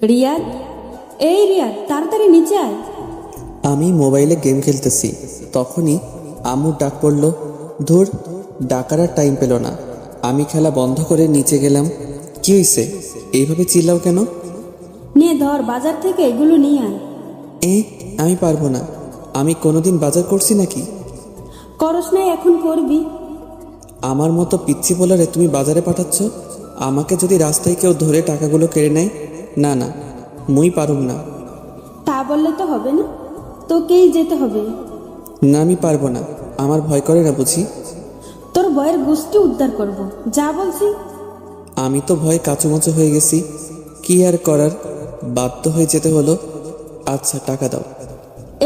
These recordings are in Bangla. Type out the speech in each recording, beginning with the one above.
রিয়াদ, এই রিয়াদ, তাড়াতাড়ি নিচে আয়। আমি মোবাইলে গেম খেলতেছি, তখনই আম্মুর ডাক পড়ল। ধুর, ডাকার আর টাইম পেল না। আমি খেলা বন্ধ করে নিচে গেলাম। কি হয়েছে, এইভাবে চিল্লাও কেন? নে ধর, বাজার থেকে এগুলো নিয়ে আয়। আমি পারবো না। আমি কোনোদিন বাজার করছি নাকি? করস নাই, এখন করবি। আমার মতো পিচ্ছি বলারে তুমি বাজারে পাঠাচ্ছ? আমাকে যদি রাস্তায় কেউ ধরে টাকাগুলো কেড়ে নেয়? না না, মুই পারুম না। তা বললে তো হবে না, তোকেই যেতে হবে। না, আমি পারবো না। আমার ভয় করে না বুঝি? তোর বয়ের গোষ্ঠী উদ্ধার করব, যা বলছি। আমি তো ভয়ে কাঁচুমাচু হয়ে গেছি। কি আর করার, বাধ্য হয়ে যেতে হলো। আচ্ছা, টাকা দাও।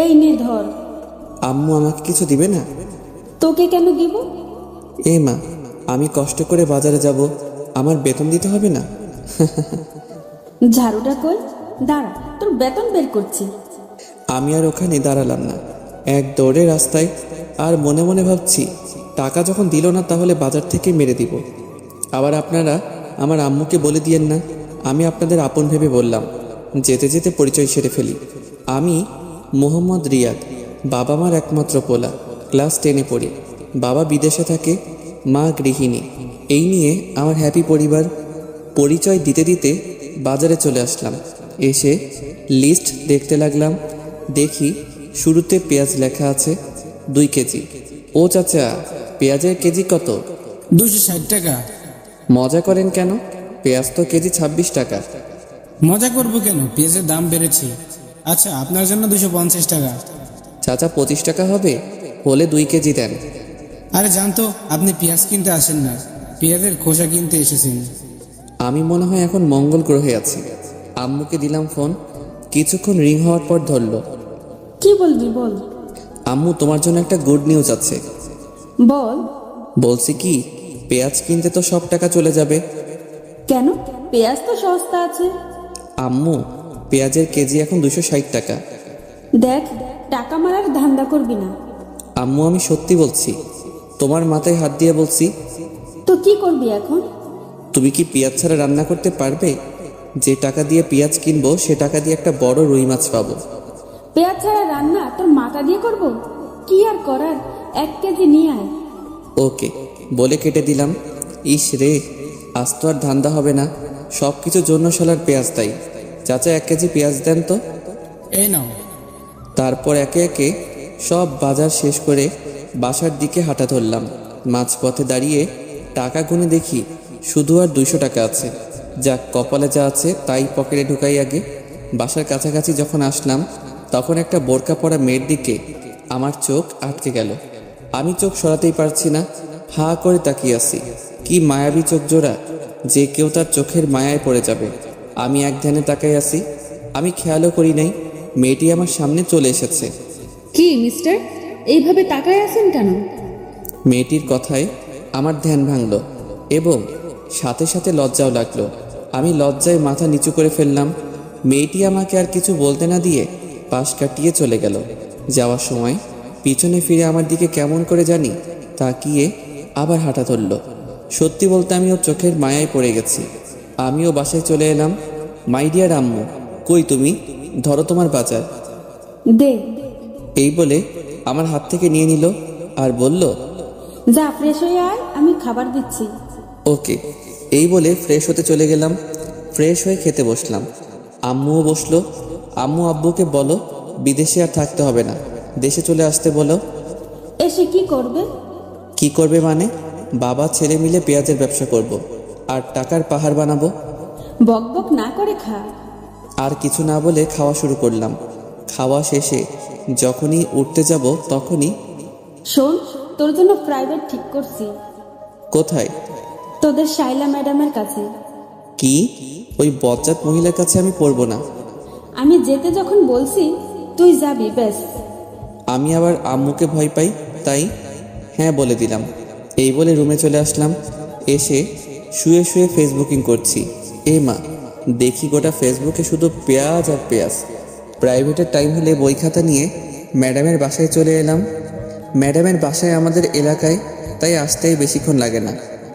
এই নে ধর। আম্মু আমাকে কিছু দিবে না? তোকে কেন দিব? মা, আমি কষ্ট করে বাজারে যাব, আমার বেতন দিতে হবে না? ঝাড়ুটা কই, দাঁড়া, তোর বেতন বের করছি। আমি আর ওখানে দাঁড়ালাম না, এক দৌড়ে রাস্তায়। আর মনে মনে ভাবছি, টাকা যখন দিল না তাহলে বাজার থেকে মেরে দিব। আবার আপনারা আমার আম্মুকে বলে দিয়েন না। আমি আপনাদের আপন ভেবে বললাম। যেতে যেতে পরিচয় সেরে ফেলি। আমি মোহাম্মদ রিয়াদ, বাবা মার একমাত্র পোলা। ক্লাস 10-এ পড়ি। বাবা বিদেশে থাকে, মা গৃহিণী। এই নিয়ে আমার হ্যাপি পরিবার। পরিচয় দিতে দিতে বাজারে চলে আসলাম। এসে লিস্ট দেখতে লাগলাম। দেখি শুরুতে পেঁয়াজ লেখা আছে 2 কেজি। ও চাচা, পেঁয়াজের কেজি কত? 260 টাকা। মজা করেন কেন? পেঁয়াজ তো কেজি 26 টাকা। মজা করবো কেন, পেঁয়াজের দাম বেড়েছে। আচ্ছা, আপনার জন্য 250 টাকা। চাচা 25 টাকা হবে? হলে 2 কেজি দেন। আরে জানতো, আপনি পেঁয়াজ কিনতে আসেন না, পেঁয়াজের খোসা কিনতে এসেছেন। আমি মনে হয় এখন মঙ্গল গ্রহে আছি। আম্মুকে দিলাম ফোন। কিছুক্ষণ রিং হওয়ার পর ধরল। কি বলবি বল। আম্মু, তোমার জন্য একটা গুড নিউজ আছে। বল। বলছি কি, পেঁয়াজ কিনতে তো সব টাকা চলে যাবে। কেন? পেঁয়াজ তো সস্তা আছে। আম্মু, পেঁয়াজের কেজি এখন 260 টাকা। দেখ, টাকা মারার ধান্দা করবি না। আম্মু, আমি সত্যি বলছি। তোমার মাথায় হাত দিয়ে বলছি। তো কি করবি এখন? তুমি কি পেঁয়াজ ছাড়া রান্না করতে পারবে? যে টাকা দিয়ে পেঁয়াজ কিনবো সে টাকা দিয়ে একটা বড় রুই মাছ পাবো। পেঁয়াজ ছাড়া রান্না তোর মাথা দিয়ে করব? কি আর করার, 1 কেজি নিয়ে আয়। ওকে বলে কেটে দিলাম। ইস রে, আজ তো আর ধান্দা হবে না। সব কিছুর জন্য শালার পেঁয়াজ তাই। চাচা 1 কেজি পেঁয়াজ দেন তো। এই নাও। তারপর একে একে সব বাজার শেষ করে বাসার দিকে হাঁটা ধরলাম। মাঝপথে দাঁড়িয়ে টাকা গুনে দেখি শুধু আর 200 টাকা আছে। যাক, কপালে যা আছে তাই পকেটে ঢুকাই আগে। বাসার কাছাকাছি যখন আসলাম তখন একটা বোরকা পরা মেয়ের দিকে আমার চোখ আটকে গেল। আমি চোখ সরাতেই পারছি না, হাঁ করে তাকিয়ে আছি। কি মায়াবী চোখ জোড়া, যে কেউ তার চোখের মায়ায় পড়ে যাবে। আমি এক ধ্যানে তাকাই আছি। আমি খেয়ালও করি নাই মেয়েটি আমার সামনে চলে এসেছে। কি মিস্টার, এইভাবে তাকায় আছেন কেন? মেয়েটির কথায় আমার ধ্যান ভাঙল এবং সাথে সাথে লজ্জাও লাগলো। আমি লজ্জায় মাথা নিচু করে ফেললাম। মেয়েটি আমাকে আর কিছু বলতে না দিয়ে পাশ কাটিয়ে চলে গেল। যাওয়ার সময় পিছনে ফিরে আমার দিকে কেমন করে জানি তাকিয়ে আবার হাঁটা ধরল। সত্যি বলতে আমি ওর চোখের মায়ায় পড়ে গেছি। আমিও বাসায় চলে এলাম। মাই ডিয়ার আম্মু, কই তুমি? ধরো তোমার বাজার। দে। এই বলে আমার হাত থেকে নিয়ে নিল আর বলল, যা ফ্রেশ হয়ে আয়, আমি খাবার দিচ্ছি। ওকে। এই বলে ফ্রেশ হতে চলে গেলাম। ফ্রেশ হয়ে খেতে বসলাম। আম্মুও বসলো। আম্মু আব্বুকে বলো বিদেশে আর থাকতে হবে না, দেশে চলে আসতে বলো। এসে কি করবে? কি করবে মানে? বাবা ছেলে মিলে পেঁয়াজের ব্যবসা করব আর টাকার পাহাড় বানাবো। বক বক না করে খা। আর কিছু না বলে খাওয়া শুরু করলাম। খাওয়া শেষে যখনই উঠতে যাব তখনই, শোন, তোর জন্য প্রাইভেট ঠিক করছি। কোথায়? তোদের শাইলা ম্যাডামের কাছে। কি? ওই বজ্জাত মহিলার কাছে আমি পড়বো না। আমি যেতে যখন বলছি তুই যাবি, ব্যাস। আমি আবার আম্মুকে ভয় পাই, তাই হ্যাঁ বলে দিলাম। এই বলে রুমে চলে আসলাম। এসে শুয়ে শুয়ে ফেসবুকিং করছি। মা, দেখি গোটা ফেসবুকে শুধু পেঁয়াজ আর পেঁয়াজ। প্রাইভেটের টাইম হলে বই খাতা নিয়ে ম্যাডামের বাসায় চলে এলাম। ম্যাডামের বাসায় আমাদের এলাকায়, তাই আসতেই বেশিক্ষণ লাগে না।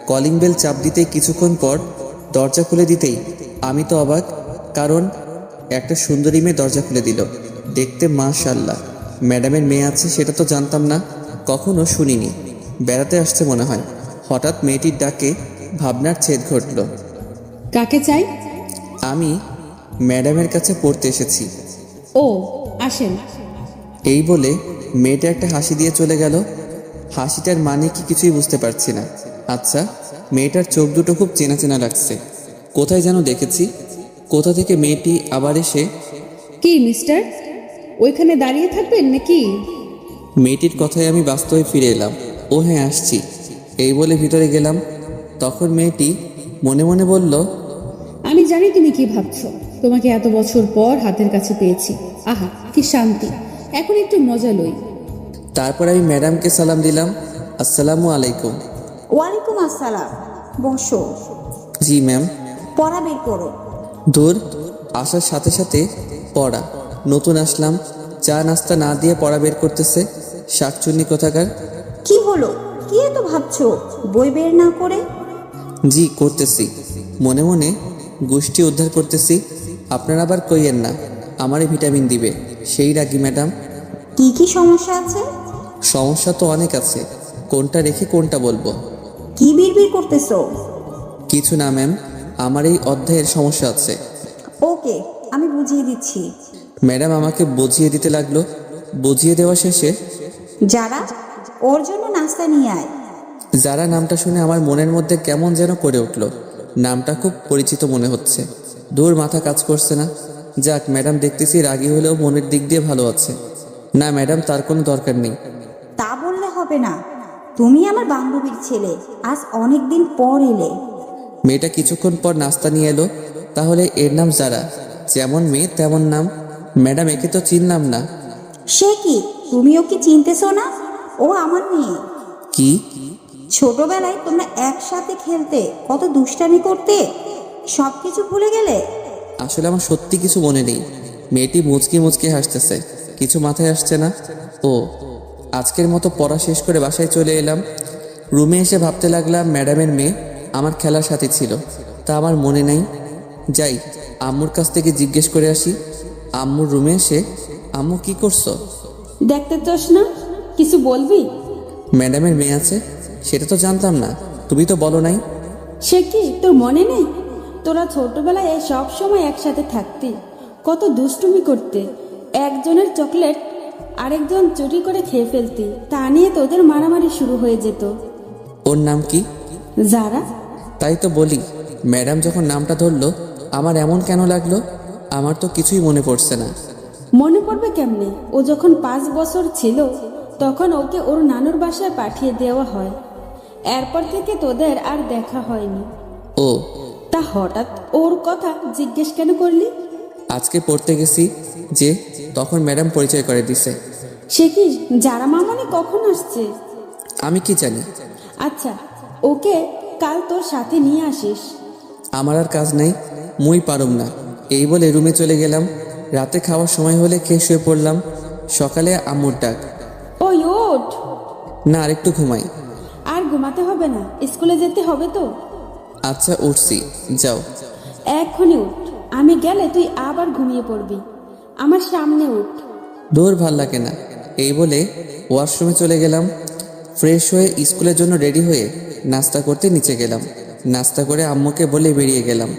কলিং বেল চাপ দিতেই কিছুক্ষণ পর দরজা খুলে দিতেই আমি তো অবাক, কারণ একটা সুন্দরী মেয়ে দরজা খুলে দিল। দেখতে মাশাআল্লাহ। ম্যাডামের মেয়ে আছে সেটা তো জানতাম না, কখনো শুনিনি। বেড়াতে আসছে মনে হয়। হঠাৎ মেয়েটির ডাকে ভাবনার ছেদ ঘটল। কাকে চাই? আমি ম্যাডামের কাছে পড়তে এসেছি। ও, আসেন। এই বলে মেয়েটা একটা হাসি দিয়ে চলে গেল। হাসিটার মানে কি কিছুই বুঝতে পারছি না। আচ্ছা, মেয়েটার চোখ দুটো খুব চেনা চেনা লাগছে, কোথায় যেন দেখেছি। কোথা থেকে মেয়েটি আবার এসে। কি মিস্টার, ওইখানে দাঁড়িয়ে থাকবেন নাকি? মেয়েটির কথায় আমি বাস্তবে ফিরে এলাম। ও হ্যাঁ, আসছি। এই বলে ভিতরে গেলাম। তখন মেয়েটি মনে মনে বলল, আমি জানি তুমি কি ভাবছো। তোমাকে এত বছর পর হাতের কাছে পেয়েছি, আহা কি শান্তি। এখন একটু মজা লই। তারপর আমি ম্যাডামকে সালাম দিলাম, আসসালামু আলাইকুম। ওয়ালাইকুম আসসালাম। বসো। জি ম্যাম। পড়া বের করো। দূর, আসার সাথে সাথে পড়া। নতুন আসলাম, চা নাস্তা না দিয়ে পড়া বের করতেছে, শাকচুন্নি কোথাকার। কি হলো, কি এত ভাবছো বই বের না করে? জি করতেছি, মনে মনে গোষ্ঠী উদ্ধার করতেছি। আপনারা আবার কইয়েন না আমারে ভিটামিন দিবে, সেই রাগি ম্যাডাম। কি কি সমস্যা আছে? সমস্যা তো অনেক আছে, কোনটা রেখে কোনটা বলবো? কি বিড়বিড় করতেছো? কিছু না ম্যাম, আমার এই অধ্যায়ের সমস্যা আছে। ওকে, আমি বুঝিয়ে দিচ্ছি। ম্যাডাম আমাকে বুঝিয়ে দিতে লাগলো। বুঝিয়ে দেওয়া শেষে, যারা, ওর জন্য নাস্তা নিয়ে আয়। যারা নামটা শুনে আমার মনের মধ্যে কেমন যেন করে উঠল। নামটা খুব পরিচিত মনে হচ্ছে। দূর, মাথা কাজ করছে না। যাক, ম্যাডাম দেখতেছি রাগী হলেও মনের দিক দিয়ে ভালো আছে। না ম্যাডাম, তার কোনো দরকার নেই। তা বললে হবে না, তুমি আমার বান্ধবীর ছেলে, আজ অনেক দিন পর এলে। মেয়েটা কিছুক্ষণ পর নাস্তা নিয়ে এলো। তাহলে এর নাম যারা, যেমন মেয়ে তেমন নাম। ম্যাডাম, একে তো চিনলাম না। সে কি, তুমি ওকে চিনতেছো না? ও আমার মেয়ে। কি? ছোটবেলায় তোমরা একসাথে খেলতে, কত দুষ্টামি করতে, সবকিছু ভুলে গেলে? আসলে আমার সত্যি কিছু মনে নেই। মেয়েটি মুচকি মুচকি হাসতেছে, কিছু মাথায় আসছে না। ও, আজকের মতো পড়া শেষ করে বাসায় চলে এলাম। রুমে এসে ভাবতে লাগলাম ম্যাডামের মেয়ে আমার খেলার সাথী ছিল, তা আমার মনে নাই। যাই, আম্মুর কাছ থেকে জিজ্ঞেস করে আসি। আম্মুর রুমে এসে, আম্মু কি করছো? দেখতে চাস না, কিছু বলবি? ম্যাডামের মেয়ে আছে, সেটা তো জানতাম না, তুমি তো বলো নাই। সে কি তোর মনে নেই? তোরা ছোটবেলায় সব সময় একসাথে থাকতি, কত দুষ্টুমি করতে। একজনের চকলেট আরেকজন চুরি করে খেয়ে ফেলতি, তা নিয়ে তোদের মারামারি শুরু হয়ে যেত। ওর নাম কি? যারা। তাই তো বলি, ম্যাডাম যখন নামটা ধরলো আমার এমন কেন লাগলো? আমার তো কিছুই মনে পড়ছে না। মনে পড়বে কেমনে? ও যখন 5 বছর ছিল তখন ওকে ওর নানুর বাসায় পাঠিয়ে দেওয়া হয়। এরপর থেকে তোদের আর দেখা হয়নি। ও, তা হঠাৎ ওর কথা জিজ্ঞেস কেন করলি? আজকে পড়তে গেছি যে, তখন ম্যাডাম পরিচয় করে দিছে। সে কি, যারা মামানি কখন আসছে? আমি কি জানি। আচ্ছা, ওকে কাল তোর সাথে নিয়ে আসিস। আমার আর কাজ নাই, মুই পারুম না। এই বলে রুমে চলে গেলাম। রাতে খাওয়ার সময় হলে খেয়ে শুয়ে পড়লাম। সকালে আম্মুর ডাক। ওই ওঠ। না, আরেকটু ঘুমাই। আর ঘুমাতে হবে না, স্কুলে যেতে হবে তো। আচ্ছা, উঠছি, যাও। এক্ষুনি উঠ, আমি গেলে তুই আবার ঘুমিয়ে পড়বি। আমার সামনে উঠ। দূর, ভাল লাগে না। এই বলে ওয়াশরুমে চলে গেলাম। ফ্রেশ হয়ে স্কুলের জন্য রেডি হয়ে নাস্তা করতে নিচে গেলাম। নাস্তা করে আম্মুকে বলে বেরিয়ে গেলাম।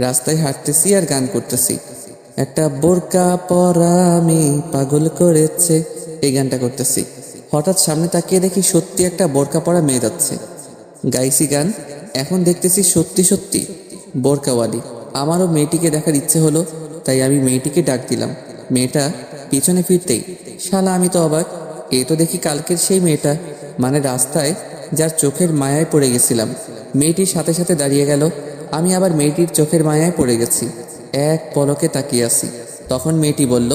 রাস্তায় হাঁটতেছি আর গান করতেছি। একটা বোরকা পরা আমি পাগল করেছে, এই গানটা করতেছি। হঠাৎ সামনে তাকিয়ে দেখি সত্যি একটা বোরকা পরা মেয়ে যাচ্ছে। গাইছি গান, এখন দেখতেছি সত্যি সত্যি বোরকাওয়ালি। আমারও মেয়েটিকে দেখার ইচ্ছে হলো, তাই আমি মেয়েটিকে ডাক দিলাম। মেয়েটা পিছনে ফিরতেই, শালা আমি তো অবাক, এ তো দেখি কালকের সেই মেয়েটা, মানে রাস্তায় যার চোখের মায়ায় পড়ে গেছিলাম। মেয়েটির সাথে সাথে দাঁড়িয়ে গেল। আমি আবার মেয়েটির চোখের মায়ায় পড়ে গেছি, এক পলকে তাকিয়ে আছি। তখন মেয়েটি বলল,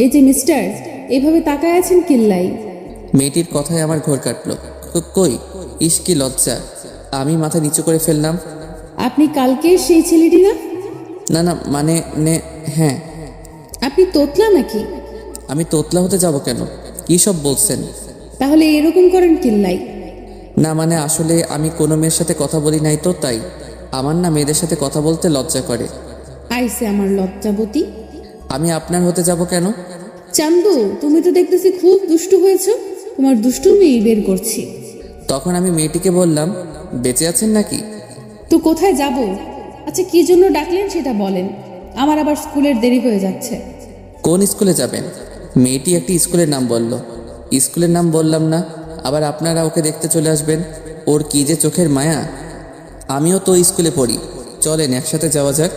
এই যে মিস্টার, এইভাবে তাকায় আছেন কিল্লাই? মেয়েটির কথায় আমার ঘোর কাটলো। কই, ইস কি লজ্জা। আমি মাথা নিচু করে ফেললাম। আপনি কালকে সেই ছেলেটি না? না না, মানে হ্যাঁ। আপনি তোতলা নাকি? আমি তোতলা হতে যাব কেন? কি সব বলছেন? তাহলে এরকম করেন কিল্লাই? না মানে আসলে আমি কোনো মেয়ের সাথে কথা বলি নাই তো, তাই। আমার না মেয়েদের সাথে কথা বলতে লজ্জা করে। আইসে আমার লজ্জাবতী। আমি আপনার হতে যাব কেন? চান্দু, তুমি তো দেখতেছি খুব দুষ্টু হয়েছো, তোমার দুষ্টুমি বের করছি। তখন আমি মেয়েটিকে বললাম, বেঁচে আছেন নাকি? তো কোথায় যাব? আচ্ছা, কি জন্য ডাকলেন সেটা বলেন, আমার আবার স্কুলের দেরি হয়ে যাচ্ছে। কোন স্কুলে যাবেন? মেয়েটি একটি স্কুলের নাম বলল। স্কুলের নাম বললাম না, আবার আপনারা ওকে দেখতে চলে আসবেন। ওর কি যে চোখের মায়া। আমিও তো স্কুলে পড়ি, চলেন একসাথে যাওয়া যাক।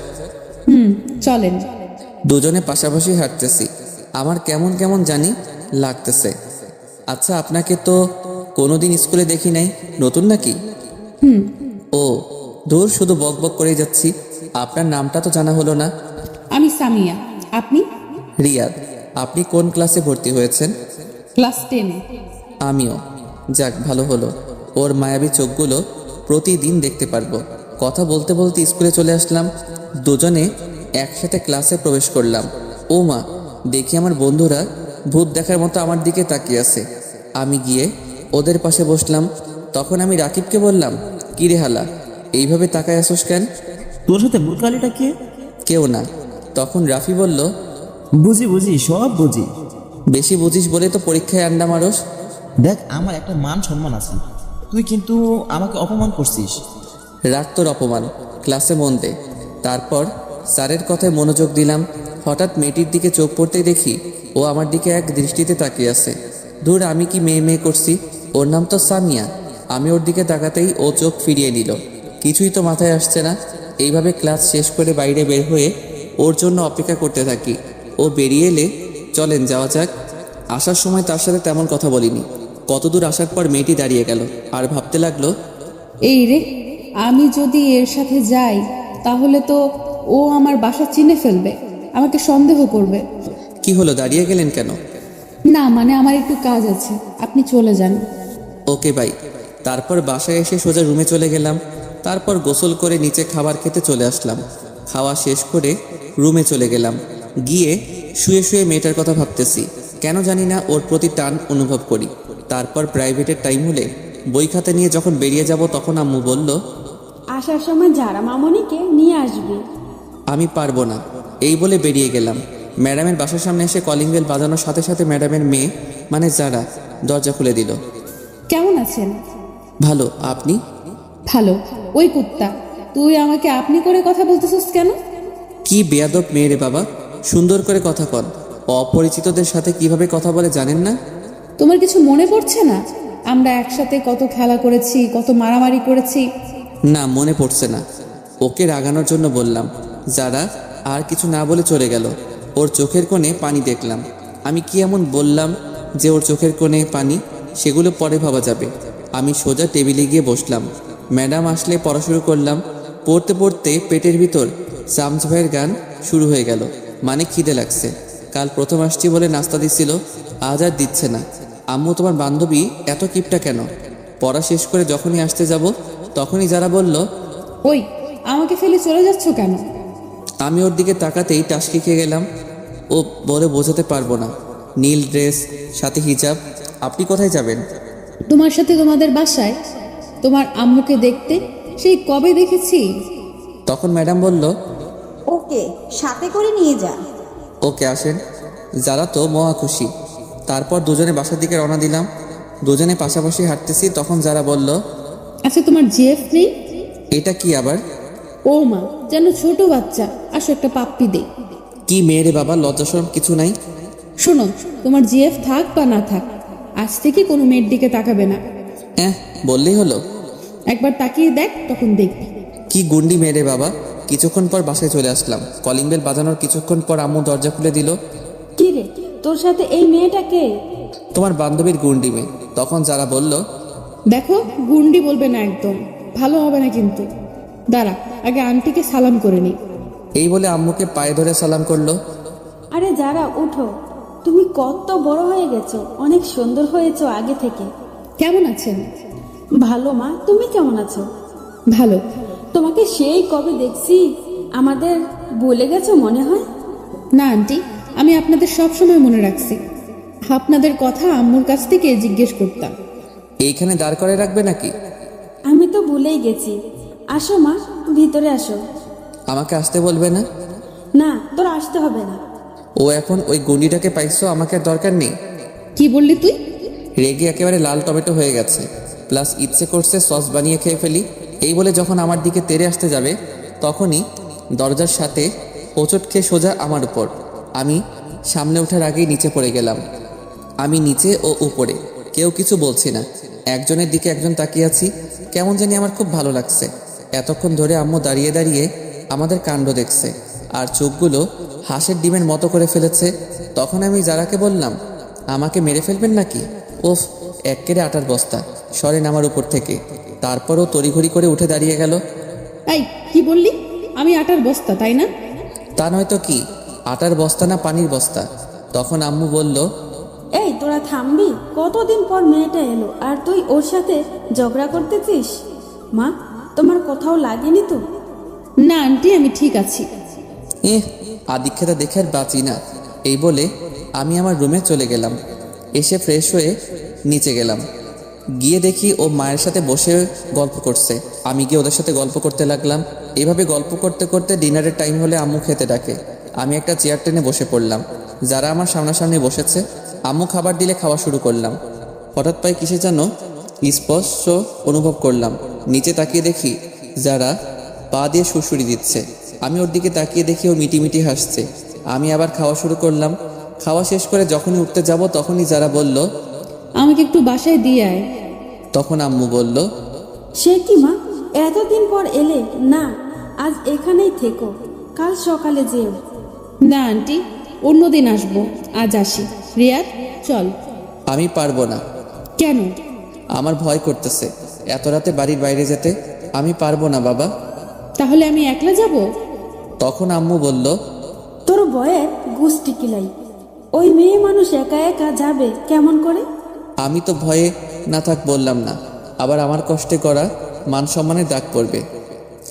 চলেন। দুজনে পাশাপাশি হাঁটতেছি, আমার কেমন কেমন জানি লাগতেছে। আচ্ছা, আপনাকে তো কোনোদিন স্কুলে দেখি নাই, নতুন নাকি? ও দূর, শুধু বক বক করেই যাচ্ছি। আপনার নামটা তো জানা হলো না। আমি সামিয়া, আপনি? রিয়াদ। আপনি কোন ক্লাসে ভর্তি হয়েছেন? ক্লাস 10-এ। আমিও। যাক, ভালো হলো। ওর মায়াবী চোখগুলো প্রতিদিন দেখতে পারবো। কথা বলতে বলতে স্কুলে চলে আসলাম। দুজনে একসাথে ক্লাসে প্রবেশ করলাম। ও মা, দেখি আমার বন্ধুরা ভূত দেখার মতো আমার দিকে তাকিয়ে আছে। আমি গিয়ে ওদের পাশে বসলাম। তখন আমি রাকিবকে বললাম, কি রে হালা, এইভাবে তাকায় আসোস কেন? তোর সাথে বুরকালিটা কে? কেউ না। তখন রাফি বলল, বুঝি বুঝি, সব বুঝি। বেশি বুঝিস বলে তো পরীক্ষায় আন্ডা মারস। দেখ, আমার একটা মান সম্মান আছে, তুই কিন্তু আমাকে অপমান করছিস। রাগ তোর অপমান, ক্লাসে মন দে। তারপর স্যারের কথায় মনোযোগ দিলাম। হঠাৎ মেয়েটির দিকে চোখ পড়তেই দেখি ও আমার দিকে এক দৃষ্টিতে তাকিয়ে আছে। ধুর, আমি কি মেয়ে মেয়ে করছি? ওর নাম তো সামিয়া। আমি ওর দিকে তাকাতেই ও চোখ ফিরিয়ে নিল। কিছুই তো মাথায় আসছে না। এইভাবে ক্লাস শেষ করে বাইরে বের হয়ে ওর জন্য অপেক্ষা করতে থাকি। ও বেরিয়ে এলে চলেন যাওয়া যাক। আসার সময় তার সাথে তেমন কথা বলিনি। কতদূর আসার পর মেয়েটি দাঁড়িয়ে গেল আর ভাবতে লাগলো, এই রে, আমি যদি এর সাথে যাই তাহলে তো ও আমার বাসা চিনে ফেলবে, আমাকে সন্দেহ করবে। কি হলো, দাঁড়িয়ে গেলেন কেন? না মানে আমার একটু কাজ আছে, আপনি চলে যান। Okay bye. তারপর বাসায় এসে সোজা রুমে চলে গেলাম। তারপর গোসল করে নিচে খাবার খেতে চলে আসলাম। খাওয়া শেষ করে রুমে চলে গেলাম। গিয়ে শুয়ে শুয়ে মেয়েটার কথা ভাবতেছি। কেন জানি না ওর প্রতি টান অনুভব করি। তারপর প্রাইভেটের টাইম হলে বই খাতা নিয়ে যখন বেরিয়ে যাব তখন আম্মু বলল, আসার সময় যারা মামনিকে নিয়ে আসবি। আমি পারবো না, এই বলে বেরিয়ে গেলাম। ম্যাডামের বাসার সামনে এসে কলিং বেল বাজানোর সাথে সাথে ম্যাডামের মেয়ে মানে যারা দরজা খুলে দিল। কেমন আছেন? ভালো, আপনি? ভালো। ওই কুত্তা, তুই আমাকে আপনি করে কথা বলতেছিস কেন? কি বেয়াদব মেয়ে রে বাবা, সুন্দর করে কথা কন। অপরিচিতদের সাথে কিভাবে কথা বলে জানেন না? তোমার কিছু মনে পড়ছে না? আমরা একসাথে কত খেলা করেছি, কত মারামারি করেছি। না, মনে পড়ছে না। ওকে রাগানোর জন্য বললাম। যারা আর কিছু না বলে চলে গেল। ওর চোখের কোণে পানি দেখলাম। আমি কি এমন বললাম যে ওর চোখের কোণে পানি? সেগুলো পরে ভাবা যাবে। আমি সোজা টেবিলে গিয়ে বসলাম। ম্যাডাম আসলে পড়া শুরু করলাম। পড়তে পড়তে পেটের ভিতর শামস ভাইয়ের গান শুরু হয়ে গেল। মানে খিদে লাগছে। কাল প্রথম আসছি বলে নাস্তা দিচ্ছিল, আজ আর দিচ্ছে না। আম্মু, তোমার বান্ধবী এত কিপটা কেন? পড়া শেষ করে যখনই আসতে যাব তখনই যারা বলল, ওই, আমাকে ফেলে চলে যাচ্ছ কেন? আমি ওর দিকে তাকাতেই টাসকি খেয়ে গেলাম। ও বলে বোঝাতে পারবো না। নীল ড্রেস, সাথে হিজাব। আপনি কোথায় যাবেন? তোমার সাথে তোমাদের বাসায়। তোমার আম্মুকে দেখতে সেই কবে দেখেছি। তখন ম্যাডাম বলল, ওকে সাথে করে নিয়ে যা। ওকে আসেন। যারা তো মহা খুশি। তারপর দুজনে বাসার দিকে রওনা দিলাম। দুজনে পাশাপাশি হাঁটতেছি। তখন যারা বলল, আচ্ছা, তোমার জিএফ নেই? এটা কি আবার? ও মা, যেন ছোট বাচ্চা। আসো একটা পাপ্পি দে। কি মেয়ে রে বাবা, লজ্জাশরম কিছু নাই? শোনো, তোমার জিএফ থাক বা না থাক, আজ থেকে কোনো মেয়ের দিকে তাকাবে না। বললেই হলো। একবার তাকিয়ে দেখ, তখন দেখবি। কি গুন্ডি মেয়ে রে বাবা। কিছুক্ষণ পর বাসায় চলে আসলাম। কলিং বেল বাজানোর কিছুক্ষণ পর আম্মু দরজা খুলে দিল। কি রে, তোর সাথে এই মেয়েটা কে? তোমার বান্ধবীর গুন্ডি মেয়ে। তখন যারা বলল, দেখো, গুন্ডি বলবে না একদম, ভালো হবে না কিন্তু। দাঁড়া, আগে আন্টিকে সালাম করে নি। এই বলে আম্মুকে পায়ে ধরে সালাম করলো। আরে যারা, উঠো। তুমি কত বড় হয়ে গেছো, অনেক সুন্দর হয়েছো আগে থেকে। কেমন আছেন? ভালো মা, তুমি কেমন আছো? ভালো। তোমাকে সেই কবে দেখছি, আমাদের বলে গেছো মনে হয়। না আন্টি, আমি আপনাদের সব সময় মনে রাখছি। আপনাদের কথা আম্মুর কাছ থেকে জিজ্ঞেস করতাম। এইখানে দাঁড় করে রাখবে নাকি? আমি তো ভুলেই গেছি। আসো মা, ভিতরে আসো। আমাকে আসতে বলবে না? না, তোর আসতে হবে না। ও এখন ওই গুন্ডিটাকে পাইছো, আমাকে আর দরকার নেই। কি বললি তুই? রেগে একেবারে লাল টমেটো হয়ে গেছে, প্লাস ইচ্ছে করছে সস বানিয়ে খেয়ে ফেলি। এই বলে যখন আমার দিকে তেড়ে আসতে যাবে তখনই দরজার সাথে হোঁচট খেয়ে সোজা আমার উপর। আমি সামনে ওঠার আগেই নিচে পড়ে গেলাম। আমি নিচে ও উপরে, কেউ কিছু বলছি না। একজনের দিকে একজন তাকিয়ে আছি, কেমন জানি আমার খুব ভালো লাগছে। এতক্ষণ ধরে আম্মু দাঁড়িয়ে দাঁড়িয়ে আমাদের কাণ্ড দেখছে আর চোখগুলো হাঁসের ডিমের মতো করে ফেলেছে। তখন আমি যারাকে বললাম, আমাকে মেরে ফেলবেন নাকি? ওফ, এক্কেরে আটার বস্তা, সরেন আমার উপর থেকে। তারপরও তড়িঘড়ি করে উঠে দাঁড়িয়ে গেল। এই কি বললি? আমি আটার বস্তা, তাই না? তা নয়তো কি, আটার বস্তা না পানির বস্তা। তখন আম্মু বলল, এই তোরা থামবি? কতদিন পর মেয়েটা এলো আর তুই ওর সাথে ঝগড়া করতেছিস? মা, তোমার কোথাও লাগেনি তো? না আন্টি, আমি ঠিক আছি। আদিক্ষেতা দেখে আর বাঁচি না। এই বলে আমি আমার রুমে চলে গেলাম। এসে ফ্রেশ হয়ে নিচে গেলাম। গিয়ে দেখি ও মায়ের সাথে বসে গল্প করছে। আমি গিয়ে ওদের সাথে গল্প করতে লাগলাম। এইভাবে গল্প করতে করতে ডিনারের টাইম হলে আম্মু খেতে ডাকে। আমি একটা চেয়ার টেনে বসে পড়লাম। যারা আমার সামনাসামনি বসেছে, আম্মু খাবার দিলে খাওয়া শুরু করলাম। হঠাৎ পায়ে কিসে যেন স্পর্শ অনুভব করলাম। নিচে তাকিয়ে দেখি যারা পা দিয়ে সুড়সুড়ি দিচ্ছে। আমি ওর দিকে তাকিয়ে দেখি ও মিটিমিটি হাসছে। আমি আবার খাওয়া শুরু করলাম। খাওয়া শেষ করে যখনই উঠতে যাব তখনই যারা বলল, আমাকে একটু বাসায় দিয়ে আয়। তখন আম্মু বলল, সে কি মা, এতদিন পর এলে? না, আজ এখানেই থেকো, কাল সকালে যেও। না আন্টি, অন্যদিন আসবো, আজ আসি। রিয়াদ, চল। আমি পারবো না। কেন? আমার ভয় করতেছে এত রাতে বাড়ির বাইরে যেতে। আমি পারবো না বাবা। তাহলে আমি একলা যাব? তখন আম্মু বলল, তোর বয়ের গুষ্টি কিলাই, ওই মেয়ে মানুষ একা একা যাবে কেমন করে? আমি তো ভয়ে না থাক বললাম না, আবার আমার কষ্টে করা মান সম্মানের দাগ পড়বে।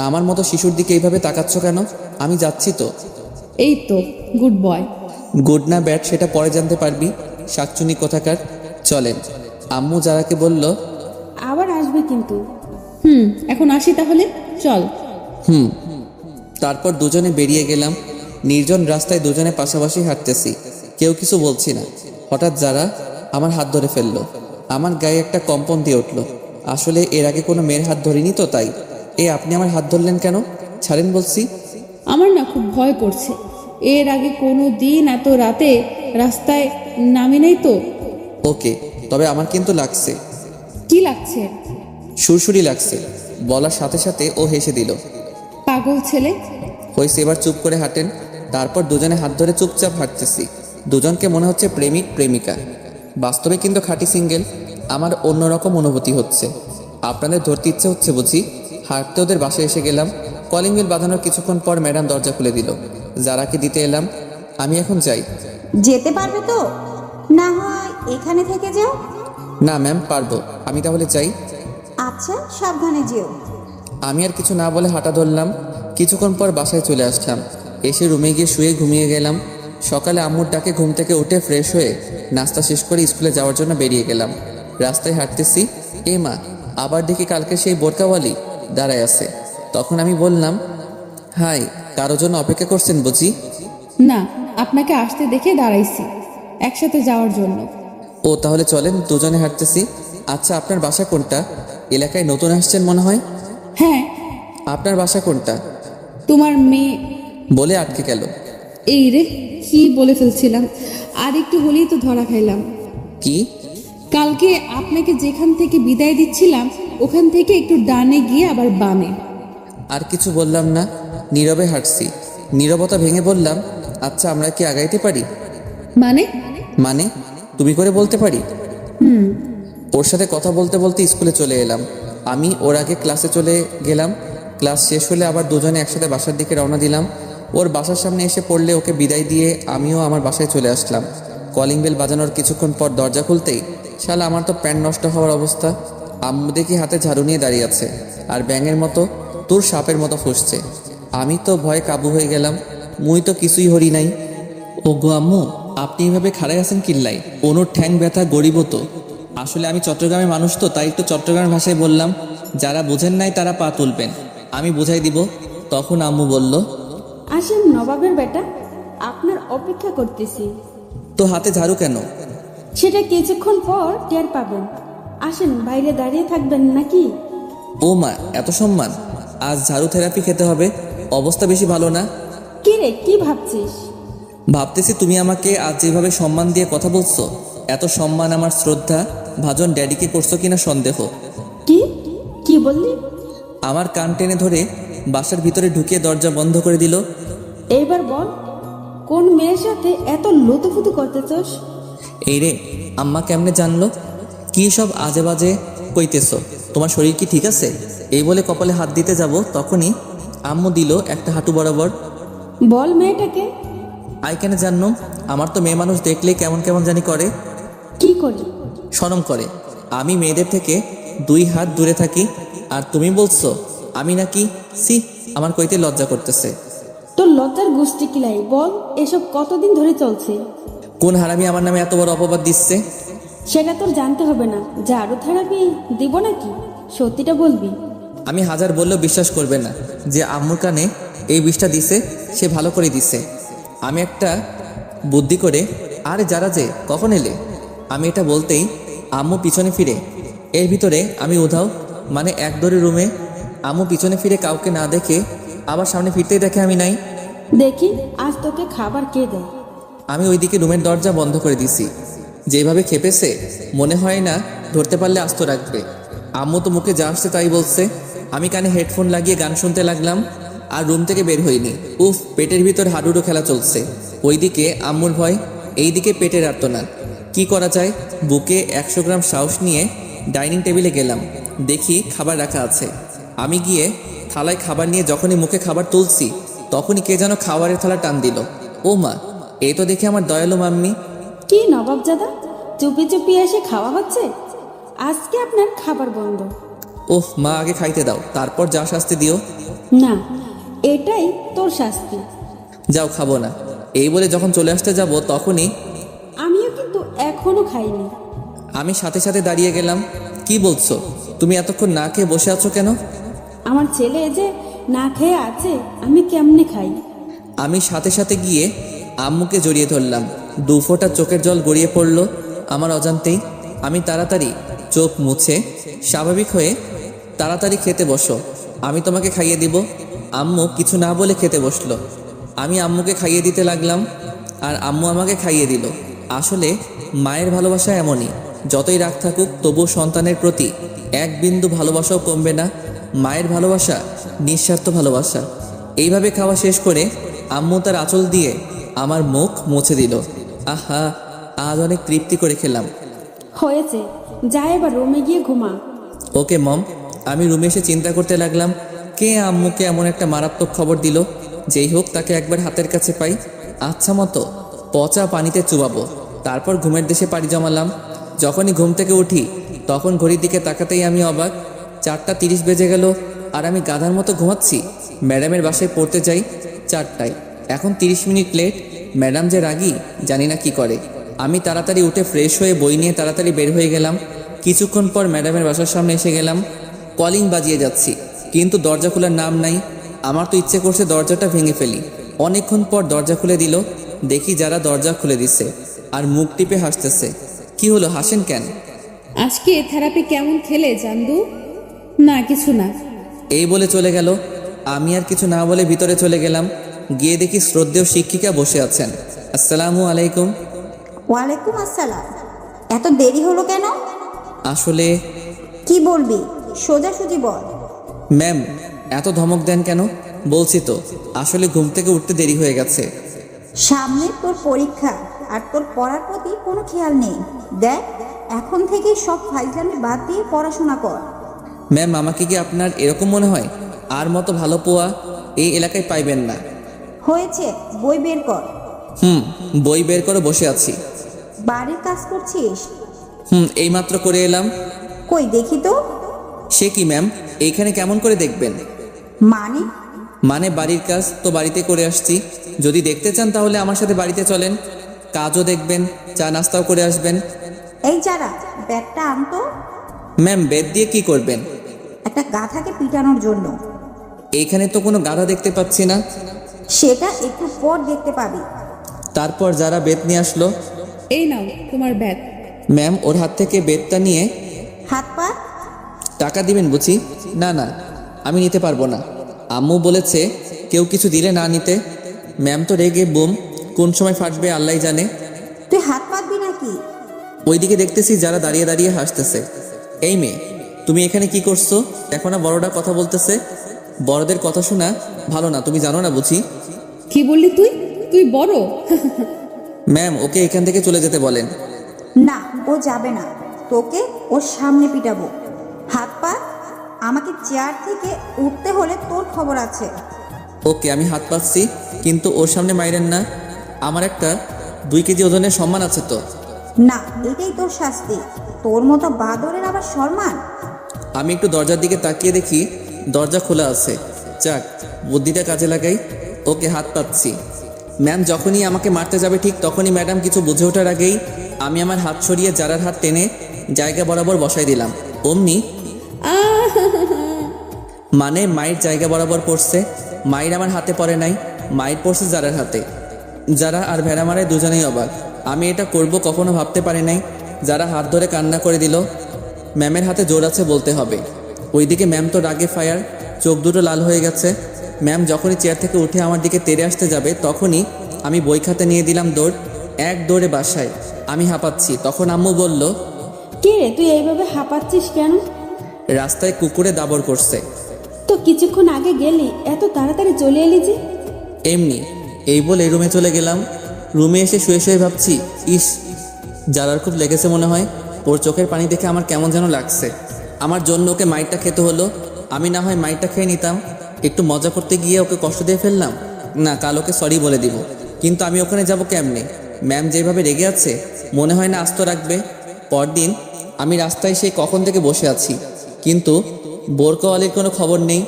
আমার মতো শিশুর দিকে এইভাবে তাকাচ্ছ কেন? আমি যাচ্ছি তো। এই তো, গুড বয়। গুড না ব্যাড সেটা পরে জানতে পারবি, শাকচুনি কোথাকার। চলেন। আম্মু যারাকে বলল, আবার আসবে কিন্তু। এখন আসি তাহলে, চল। তারপর দুজনে বেরিয়ে গেলাম। নির্জন রাস্তায় দুজনে পাশাপাশি হাঁটতেছি, কেউ কিছু বলছি না। হঠাৎ যারা আমার হাত ধরে ফেললো। আমার গায়ে একটা কম্পন দিয়ে উঠলো। আসলে এর আগে কোনো মেয়ের হাত ধরিনি তো, তাই। আপনি আমার হাত ধরলেন কেন? ছাড়েন বলছি। আমার না খুব ভয় করছে। এর আগে কোনো দিন এত রাতে রাস্তায় নামি নাই তো। ওকে, তবে আমার কিন্তু লাগছে। কি লাগছে? সুরসুরি লাগছে। বলার সাথে সাথে ও হেসে দিল। পাগল ছেলে। হয়েছে, এবার চুপ করে হাঁটেন। তারপর দুজনে হাত ধরে চুপচাপ হাঁটতেছি। দুজনকে মনে হচ্ছে প্রেমিক প্রেমিকা। বাস্তবে কিন্তু খাঁটি সিঙ্গেল। আমার অন্যরকম অনুভূতি হচ্ছে। আপনাদের ধরতে ইচ্ছে হচ্ছে বুঝি? হাঁটতে ওদের বাসায় এসে গেলাম। কলিং বেল বাঁধানোর কিছুক্ষণ পর ম্যাডাম দরজা খুলে দিল। যারাকে দিতে এলাম। আমি এখন যাই। যেতে পারবে তো? না হয় এখানে থেকে যাও। না ম্যাম, পারবো। আমি তাহলে যাই। আচ্ছা, সাবধানে যেও। আমি আর কিছু না বলে হাঁটা ধরলাম। কিছুক্ষণ পর বাসায় চলে আসলাম। এসে রুমে গিয়ে শুয়ে ঘুমিয়ে গেলাম। সকালে আম্মুর ডাকে ঘুম থেকে উঠে ফ্রেশ হয়ে নাস্তা শেষ করে স্কুলে যাওয়ার জন্য বেরিয়ে গেলাম। রাস্তায় হাঁটতেছি, মা, আবার দেখি কালকে সেই বোরকাওয়ালি দাঁড়ায় আছে। তখন আমি বললাম, হাই, কারোর জন্য অপেক্ষা করছেন বুঝি? না, আপনাকে আসতে দেখে দাঁড়াইছি একসাথে যাওয়ার জন্য। ও, তাহলে চলেন, দুজনে হাঁটতেছি। আচ্ছা, আপনার বাসা কোনটা? এলাকায় নতুন আসছেন মনে হয়। হ্যাঁ। আপনার বাসা কোনটা? তোমার মেয়ে বলে আটকে গেল। এই রে, কি বলে ফেলছিলাম। আর একটু হলেই তো ধরা খাইলাম। কি? কালকে আপনাকে যেখান থেকে বিদায় দিচ্ছিলাম ওখান থেকে একটু ডানে গিয়ে আবার বামে। আর কিছু বললাম না, নীরবে হাঁটছি। নীরবতা ভেঙে বললাম, আচ্ছা, আমরা কি আগাইতে পারি? মানে? মানে তুমি করে বলতে পারি। ওর সাথে কথা বলতে বলতে স্কুলে চলে এলাম। আমি ওর আগে ক্লাসে চলে গেলাম। ক্লাস শেষ হলে আবার দুজনে একসাথে বাসার দিকে রওনা দিলাম। ওর বাসার সামনে এসে পড়লে ওকে বিদায় দিয়ে আমিও আমার বাসায় চলে আসলাম। কলিং বেল বাজানোর কিছুক্ষণ পর দরজা খুলতেই শালা আমার তো প্যান্ট নষ্ট হওয়ার অবস্থা। আম্মু দেখি হাতে ঝাড়ু নিয়ে দাঁড়িয়ে আছে আর ব্যাঙের মতো তোর সাপের মতো ফুসছে। আমি তো ভয়ে কাবু হয়ে গেলাম। মুই তো কিছুই হরি নাই। ও গো আম্মু, আপনি এভাবে খাড়াই আছেন কিল্লাই? অনুর ঠ্যাং ব্যথা গরিব তো। আসলে আমি চট্টগ্রামের মানুষ তো, তাই একটু চট্টগ্রামের ভাষায় বললাম। যারা বোঝেন নাই তারা পা তুলবেন, আমি বোঝাই দিব। তখন আম্মু বলল, আসেন নবাবের বেটা, আপনার অপেক্ষা করতেছি। তো হাতে ঝাড়ু কেন? সেটা কিছুক্ষণ পর টের পাবেন। আসেন, বাইরে দাঁড়িয়ে থাকবেন নাকি? ও মা, এত সম্মান! আজ ঝাড়ু থেরাপি খেতে হবে। অবস্থা বেশি ভালো না। কি রে, কি ভাবছিস? ভাবতেছি তুমি আমাকে আজ যেভাবে সম্মান দিয়ে কথা বলছো, এত সম্মান আমার শ্রদ্ধা ভাজন ড্যাডিকে করছো কিনা সন্দেহ। কি কি বললি? আমার কান টেনে ধরে বাসার ভিতরে ঢুকিয়ে দরজা বন্ধ করে দিল। এইবার বল, কোন মেয়ের সাথে এত লুতুফুতু করতেছস? এই রে, আম্মা কেমনে জানলো? কি সব আজে বাজে কইতেছো? তোমার শরীর কি ঠিক আছে? এই বলে কপালে হাত দিতে যাব, তখনই আম্মু দিল একটা হাঁটু বরাবর। বল মেয়েটাকে। আই কেন জানো? আমার তো মেয়ে মানুষ দেখলেই কেমন কেমন জানি করে। কি করি? শরম করে। আমি মেয়েদের থেকে 2 হাত দূরে থাকি, আর তুমি বলছো আমি নাকি? সি, আমার কইতে লজ্জা করতেছে। তোর লজ্জার গোষ্ঠী কিলাই, বল এসব কতদিন ধরে চলছে? কোন হারামি আমার নামে এত বড় অপবাদ দিচ্ছে? সেটা তোর জানতে হবে না। ঝাড়ু থেরাপি দিব নাকি? সত্যিটা বলবি। আমি হাজার বললেও বিশ্বাস করবে না যে আম্মুর কানে এই বিষটা দিছে, সে ভালো করে দিছে। আমি একটা বুদ্ধি করে, আরে যারা যে কখন এলে, আমি এটা বলতেই আম্মু পিছনে ফিরে। এর ভিতরে আমি উধাও, মানে এক দৌড়ে রুমে। আম্মু পিছনে ফিরে কাউকে না দেখে আবার সামনে ফিরতেই দেখে আমি নাই। দেখি আজ তোকে খাবার কে দেয়। আমি ওইদিকে রুমের দরজা বন্ধ করে দিছি। যেভাবে খেপেছে, মনে হয় না ধরতে পারলে আস্ত রাখবে। আম্মু তো মুখে যা আসছে তাই বলছে। আমি কানে হেডফোন লাগিয়ে গান শুনতে লাগলাম, আর রুম থেকে বের হইনি। উফ, পেটের ভিতর হাডুডু খেলা চলছে। ওইদিকে আম্মুর ভয়, এইদিকে পেটের আর্তনাদ। কি করা যায়? বুকে 100 গ্রাম সাহস নিয়ে ডাইনিং টেবিলে গেলাম। দেখি খাবার রাখা আছে। আমি গিয়ে থালায় খাবার নিয়ে যখনই মুখে খাবার তুলছি, তখনই কে যেন খাবারের থালা টান দিল। ও মা, এই তো দেখি আমার দয়ালু মাম্মি। কি নবাবজাদা, চুপি চুপি এসে খাওয়া হচ্ছে? আজকে আপনার খাবার বন্ধ। ওহ মা, আগে খাইতে দাও, তারপর যা শাস্তি দিও। না, এটাই তোর শাস্তি। যাও, খাবো না। এই বলে যখন চলে আসতে যাব, তখনই আমিও কিন্তু এখনো খাইনি। আমি সাথে সাথে দাঁড়িয়ে গেলাম। কি বলছো? তুমি এতক্ষণ না খেয়ে বসে আছো কেন? আমার ছেলে যে না খেয়ে আছে, আমি কেমনে খাই? আমি সাথে সাথে গিয়ে আম্মুকে জড়িয়ে ধরলাম। 2 ফোঁটা চোখের জল গড়িয়ে পড়লো আমার অজান্তেই। আমি তাড়াতাড়ি চোখ মুছে স্বাভাবিক হয়ে, তাড়াতাড়ি খেতে বসো, আমি তোমাকে খাইয়ে দিব। আম্মু কিছু না বলে খেতে বসলো। আমি আম্মুকে খাইয়ে দিতে লাগলাম, আর আম্মু আমাকে খাইয়ে দিল। আসলে মায়ের ভালোবাসা এমনই, যতই রাগ থাকুক তবুও সন্তানের প্রতি 1 বিন্দু ভালোবাসাও কমবে না। মায়ের ভালোবাসা নিঃস্বার্থ ভালোবাসা। এইভাবে খাওয়া শেষ করে আম্মু তার আঁচল দিয়ে আমার মুখ মুছে দিল। আহা, আজ অনেক তৃপ্তি করে খেলাম। হয়েছে, যা এবার রুমে গিয়ে ঘুমা। ওকে মম। আমি রুমে এসে চিন্তা করতে লাগলাম, কে আম্মুকে এমন একটা মারাত্মক খবর দিল। যেই হোক, তাকে একবার হাতের কাছে পাই, আচ্ছা মতো পচা পানিতে চুবাবো। তারপর ঘুমের দেশে পাড়ি জমালাম। যখনই ঘুম থেকে উঠি, তখন ঘড়ির দিকে তাকাতেই আমি অবাক। 4:30 বেজে গেল, আর আমি গাধার মতো ঘুমাচ্ছি। ম্যাডামের বাসায় পড়তে যাই 4টায়, এখন 30 মিনিট লেট। ম্যাডাম যে রাগী, জানি না কি করে। আমি তাড়াতাড়ি উঠে ফ্রেশ হয়ে বই নিয়ে তাড়াতাড়ি বের হয়ে গেলাম। কিছুক্ষণ পর ম্যাডামের বাসার সামনে এসে গেলাম। কলিং বাজিয়ে যাচ্ছি, কিন্তু দরজা খোলার নাম নাই। আমার তো ইচ্ছে করছে দরজাটা ভেঙে ফেলি। অনেকক্ষণ পর দরজা খুলে দিল। দেখি যারা দরজা খুলে দিছে, আর মুখ টিপে হাসতেছে। কি হলো, হাসেন কেন? আজকে থেরাপি কেমন খেলে জান্দু? না, কিছু না। এই বলে চলে গেল। আমি আর কিছু না বলে ভিতরে চলে গেলাম। গিয়ে দেখি শ্রদ্ধেয় শিক্ষিকা বসে আছেন। আসসালামু আলাইকুম। ওয়ালাইকুম আসসালাম। এত দেরি হলো কেন? আসলে কি বলবি, সোজাসুজি বল। ম্যাম, এত ধমক দেন কেন? বলছি তো, আসলে ঘুম থেকে উঠতে দেরি হয়ে গেছে। সামনে তোর পরীক্ষা, আর তোর পড়ার প্রতি কোনো খেয়াল নেই। দেখ, এখন থেকে সব ফাইজলামি বাদ দিয়ে পড়াশোনা কর। ম্যাম, আমাকে কি আপনার এরকম মনে হয়? আর মতো ভালো পোয়া এই এলাকায় পাইবেন না। হয়েছে, বই বের কর। বই বের করে বসে আছি। বাড়ির কাজ করছিস? এইমাত্র করে এলাম। কই দেখি তো। সে কি ম্যাম, এইখানে কেমন করে দেখবেন? মানে বাড়ির কাজ তো বাড়িতে করে আসছি। যদি দেখতে চান তাহলে আমার সাথে বাড়িতে চলেন, কাজও দেখবেন, চা নাস্তাও করে আসবেন। এই যারা, ব্যাগটা আনতো। ম্যাম, বেদ দিয়ে কি করবেন? একটা গাধাকে পিটানোর জন্য। এইখানে তো কোনো গাধা দেখতে পাচ্ছি না। সেটা একটু পর দেখতে পাবি। তারপর যারা বেত নিয়ে আসলো। এই নাও তোমার ব্যাগ। ম্যাম ওর হাত থেকে বেতটা নিয়ে, হাত পা। টাকা দিবেন বুঝি? না না, আমি নিতে পারবো না। আম্মু বলেছে কেউ কিছু দিলে না নিতে। ম্যাম তো রেগে বুম, কোন সময় ফাটবে আল্লাহ জানে। তুই হাত পাতবি নাকি? ওইদিকে দেখতেছি যারা দাঁড়িয়ে দাঁড়িয়ে হাসতেছে। এই মেয়ে, তুমি এখানে কি করছো? দেখো না বড়রা কথা বলতেছে। বড়দের কথা শোনা ভালো না, তুমি জানো না বুঝি? কি বললি তুই? তুই বড়? ম্যাম ওকে এখান থেকে চলে যেতে বলেন। না, ও যাবে না। তোকে ওর সামনে পিটাবো। হাত পা। আমাকে চেয়ার থেকে উঠতে হলে তোর খবর আছে। ওকে, আমি হাত পাচ্ছি, কিন্তু ওর সামনে মাইরেন না। আমার একটা 2 কেজি ওজনের সম্মান আছে তো। না, এটাই তোর শাস্তি। তোর মতো বাদরের আবার সম্মান? আমি একটু দরজার দিকে তাকিয়ে দেখি দরজা খোলা আছে। যাক, বুদ্ধিটা কাজে লাগাই। ওকে, হাত পাচ্ছি। ম্যাম যখনই আমাকে মারতে যাবে ঠিক তখনই ম্যাডাম কিছু বুঝে ওঠার আগেই আমি আমার হাত সরিয়ে জারার হাত টেনে জায়গা বরাবর বসাই দিলাম। অমনি মানে মায়ের জায়গা বরাবর পড়ছে। মায়ের আমার হাতে পড়ে নাই, মায়ের পড়ছে জারার হাতে। যারা আর ভেড়া মারায় দুজনেই অবাক। আমি এটা করব কখনো ভাবতে পারি নাই। যারা হাত ধরে কান্না করে দিল। ম্যামের হাতে জোর আছে বলতে হবে। ওইদিকে ম্যাম তো রাগে ফায়ার, চোখ দুটো লাল হয়ে গেছে। ম্যাম যখনই চেয়ার থেকে উঠে আমার দিকে তেড়ে আসতে যাবে তখনই আমি বই খাতা নিয়ে দিলাম দৌড়। এক দৌড়ে বাসায়। আমি হাঁপাচ্ছি। তখন আম্মু বলল, কে রে, তুই এইভাবে হাঁপাচ্ছিস কেন? রাস্তায় কুকুরে দাবর করছে। তো কিছুক্ষণ আগে গেলি, এত তাড়াতাড়ি চলে এলি যে? এমনি। এই বলে রুমে চলে গেলাম। রুমে এসে শুয়ে শুয়ে ভাবছি, ইস, জারার খুব লেগেছে মনে হয়। ওর চোখের পানি দেখে আমার কেমন যেন লাগছে। আমার জন্য ওকে মাইরটা খেতে হলো। আমি না হয় মাইরটা খেয়ে নিতাম। একটু মজা করতে গিয়ে ওকে কষ্ট দিয়ে ফেললাম। না, কাল ওকে সরি বলে দিব। কিন্তু আমি ওখানে যাব কেমনে? ম্যাম যেভাবে রেগে আছে মনে হয় না আস্ত রাখবে। পরদিন আমি রাস্তায় সেই কখন থেকে বসে আছি, কিন্তু বোরকাওয়ালির কোনো খবর নেই।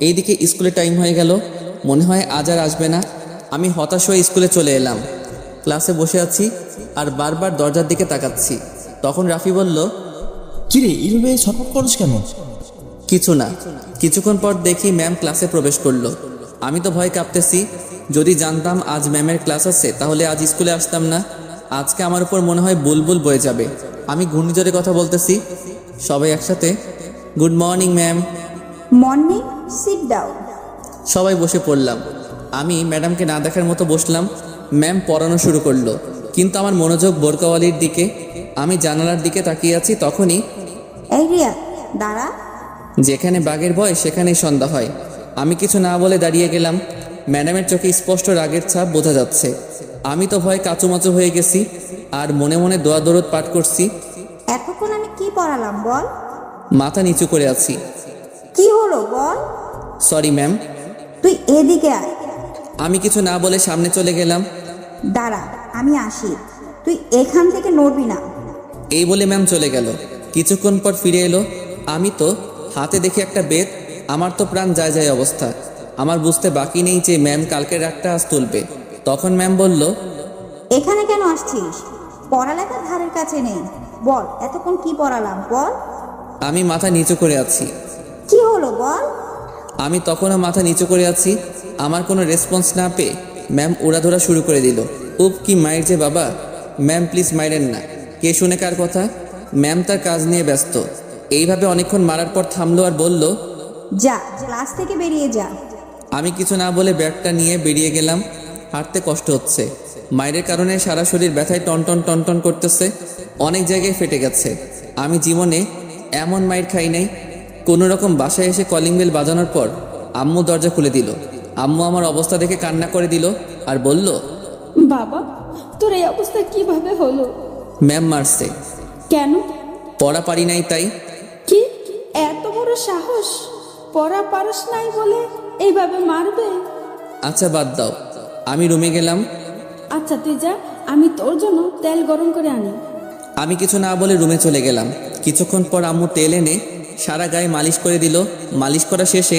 এইদিকে স্কুলে টাইম হয়ে গেল, মনে হয় আজ আর আসবে না। আমি হতাশ হয়ে স্কুলে চলে এলাম। ক্লাসে বসে আছি আর বারবার দরজার দিকে তাকাচ্ছি। তখন রাফি বলল, কিরে এইভাবে ছটফট করছ কেন? কিছু না। কিছুক্ষণ পর দেখি ম্যাম ক্লাসে প্রবেশ করলো। আমি তো ভয় কাঁপতেছি। যদি জানতাম আজ ম্যামের ক্লাস আছে তাহলে আজ স্কুলে আসতাম না। আজকে আমার উপর মনে হয় বুলবুল বয়ে যাবে। আমি ঘূর্ণিঝড়ে কথা বলতেছি। সবাই একসাথে, good morning ma'am. Morning, sit down. সবাই বসে পড়লাম। আমি ম্যাডামকে না দেখার মতো বসলাম। ম্যাম পড়ানো শুরু করলো, কিন্তু আমার মনোযোগ বোরকাওয়ালির দিকে। আমি জানালার দিকে তাকিয়ে আছি। তখনই, এই রিয়া, দাঁড়া। যেখানে বাঘের ভয় সেখানেই সন্ধ্যা হয়। আমি কিছু না বলে দাঁড়িয়ে গেলাম। ম্যাডামের চোখে স্পষ্ট রাগের ছাপ বোঝা যাচ্ছে। আমি তো ভয় কাচুমাচু হয়ে গেছি আর মনে মনে দোয়া দরুদ পাঠ করছি। এতক্ষণ আমি কি পড়ালাম বল? মাথা নিচু করে আছি। কি হলো বল? Sorry ma'am. তুই এদিকে আয়। আমি কিছু না বলে সামনে চলে গেলাম। দাঁড়া, আমি আসি। তুই এখান থেকে নড়বি না। এই বলে ম্যাম চলে গেল। কিছুক্ষণ পর ফিরে এলো। আমি তো হাতে দেখি একটা বেত। আমার তো প্রাণ যায় যায় অবস্থা। আমার বুঝতে বাকি নেই যে ম্যাম কালকের রাগটা আজ তুলবে। তখন ম্যাম বলল, এখানে কেন আসছিস? পড়ালেখা ধারের কাছে নেই। বল, এতক্ষণ কি পড়ালাম বল? আমি মাথা নিচু করে আছি। কি হলো বল? আমি তখনও মাথা নিচু করে আছি। আমার কোনো রেসপন্স না পেয়ে ম্যাম উড়াধুরা শুরু করে দিল। উপ, কি মায়ের যে বাবা। ম্যাম প্লিজ মাইরেন না। কে শুনে কার কথা? ম্যাম তার কাজ নিয়ে ব্যস্ত। এইভাবে অনেকক্ষণ মারার পর থামলো আর বলল, যা, ক্লাস থেকে বেরিয়ে যা। আমি কিছু না বলে ব্যাগটা নিয়ে বেরিয়ে গেলাম। হাঁটতে কষ্ট হচ্ছে। মায়ের কারণে সারা শরীর ব্যথায় টনটন টনটন করতেছে। অনেক জায়গায় ফেটে গেছে। আমি জীবনে এমন মাইর খাই নাই। কোনো রকম বাসায় এসে কলিং বেল বাজানোর পর আম্মু দরজা খুলে দিল। আম্মু আমার অবস্থা দেখে কান্না করে দিল আর বলল, বাবা, তোর এই অবস্থা কিভাবে হলো? ম্যাম মারছে। কেন? পড়া পারি নাই তাই। কি এত বড় সাহস? পড়া পারস নাই বলে এইভাবে মারবে? আচ্ছা বাদ দাও। আমি রুমে গেলাম। আচ্ছা তুই যা, আমি তোর জন্য তেল গরম করে আনি। আমি কিছু না বলে রুমে চলে গেলাম। কিছুক্ষণ পর আম্মু তেল এনে সারা গায়ে মালিশ করে দিল। মালিশ করা শেষে,